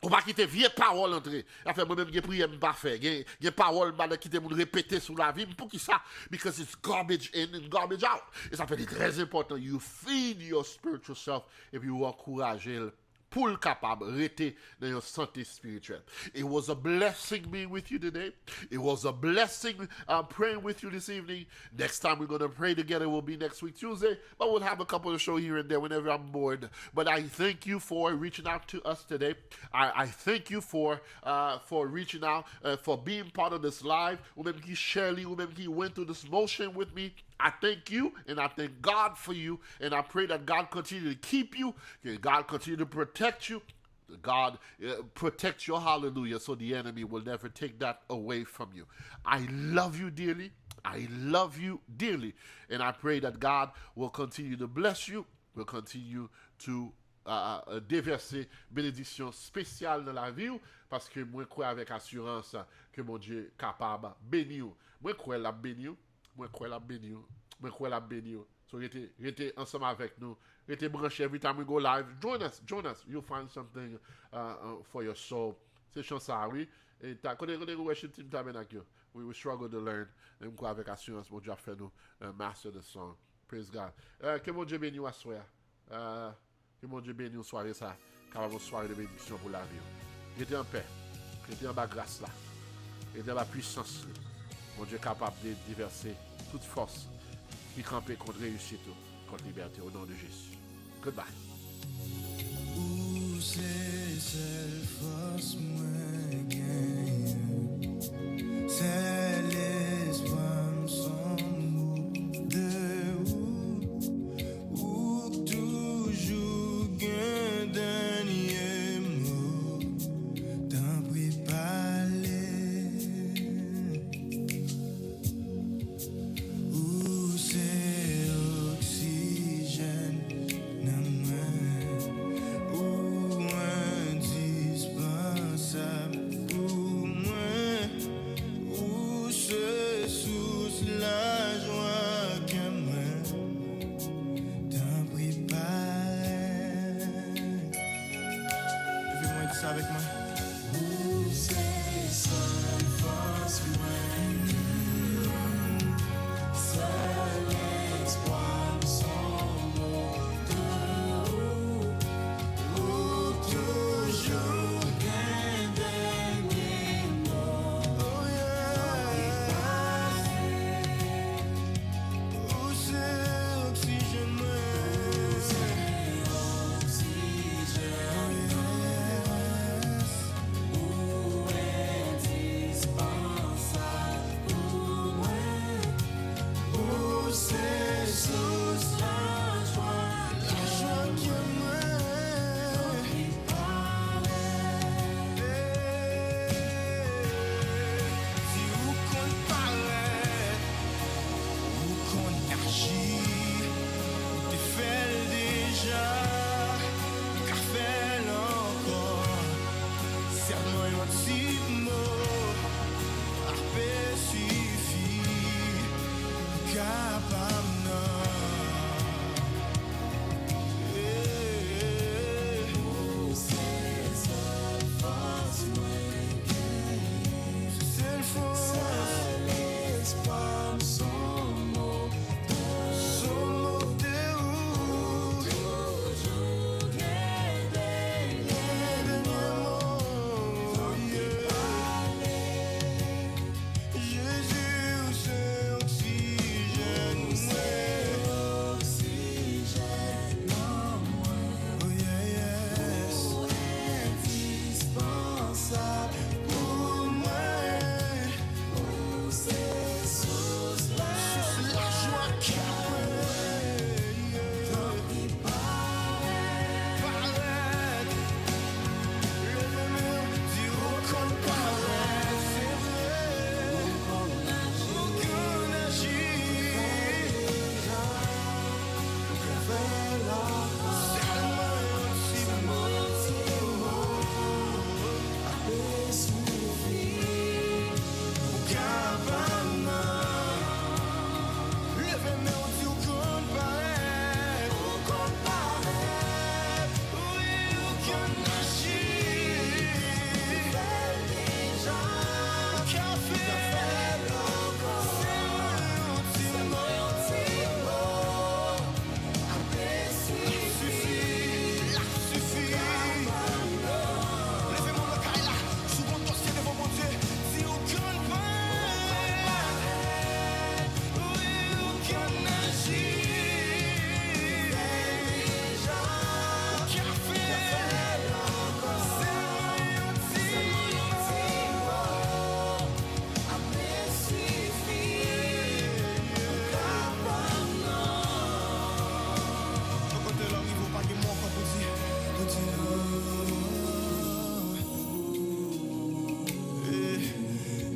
On va quitter vieille parole entrer. Enfin, moi-même, j'ai prié, je pas fait. J'ai parole, je quitter, me répéter sur la vie. Pour qui ça? Because it's garbage in and garbage out. Et ça fait très important. You feed your spiritual self et puis vous encouragez pour le capable rester dans your santé spirituelle. It was a blessing being with you today. It was a blessing praying with you this evening. Next time we're going to pray together will be next week Tuesday, but we'll have a couple of shows here and there whenever I'm bored. But I thank you for reaching out to us today. I thank you for reaching out, for being part of this live. Ou même qui Shirley, ou même qui went through this motion with me. I thank you and I thank God for you, and I pray that God continue to keep you, that God continue to protect you, that God protect your hallelujah so the enemy will never take that away from you. I love you dearly. I love you dearly, and I pray that God will continue to bless you, will continue to déverser bénédiction spéciale dans la vie, parce que moi crois avec assurance que mon Dieu est capable de bénir. Moi crois la bénir. Moi, crois la béni. So, restez ensemble avec nous. Restez branchés every time we go live. Join us. You'll find something for your soul. C'est chance ça, oui. Et quand on worship team tabernacle, we will struggle to learn. Et moi, avec assurance, mon Dieu a fait nous master the song. Praise God. Que mon Dieu bénisse à soir. Que mon Dieu bénisse soirée ça. Capable de soirée de bénédiction pour la vie. Restez en paix. Restez en bas grâce là. Restez en bas puissance. Mon Dieu est capable de déverser toute force qui campe contre réussite, contre liberté, au nom de Jésus. Goodbye. Où c'est cette force moi gagne? C'est l'espoir sans mot de où toujours un dernier mot d'un préparé. Où c'est oxygène dans moi, où indispensable pour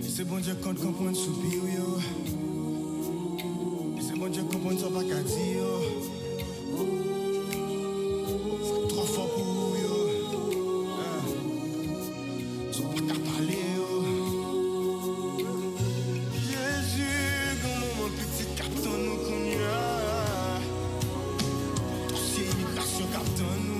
C'est bon Dieu qu'on comprend soupir yo. C'est bon Dieu qu'on comprend ça pas qu'à dire yo. C'est trop fort pour vous yo. Ça pas qu'à parler yo. Jésus, quand mon petit captain nous connaît. Dossier immigration captain nous.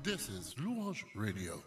This is Louange Radio.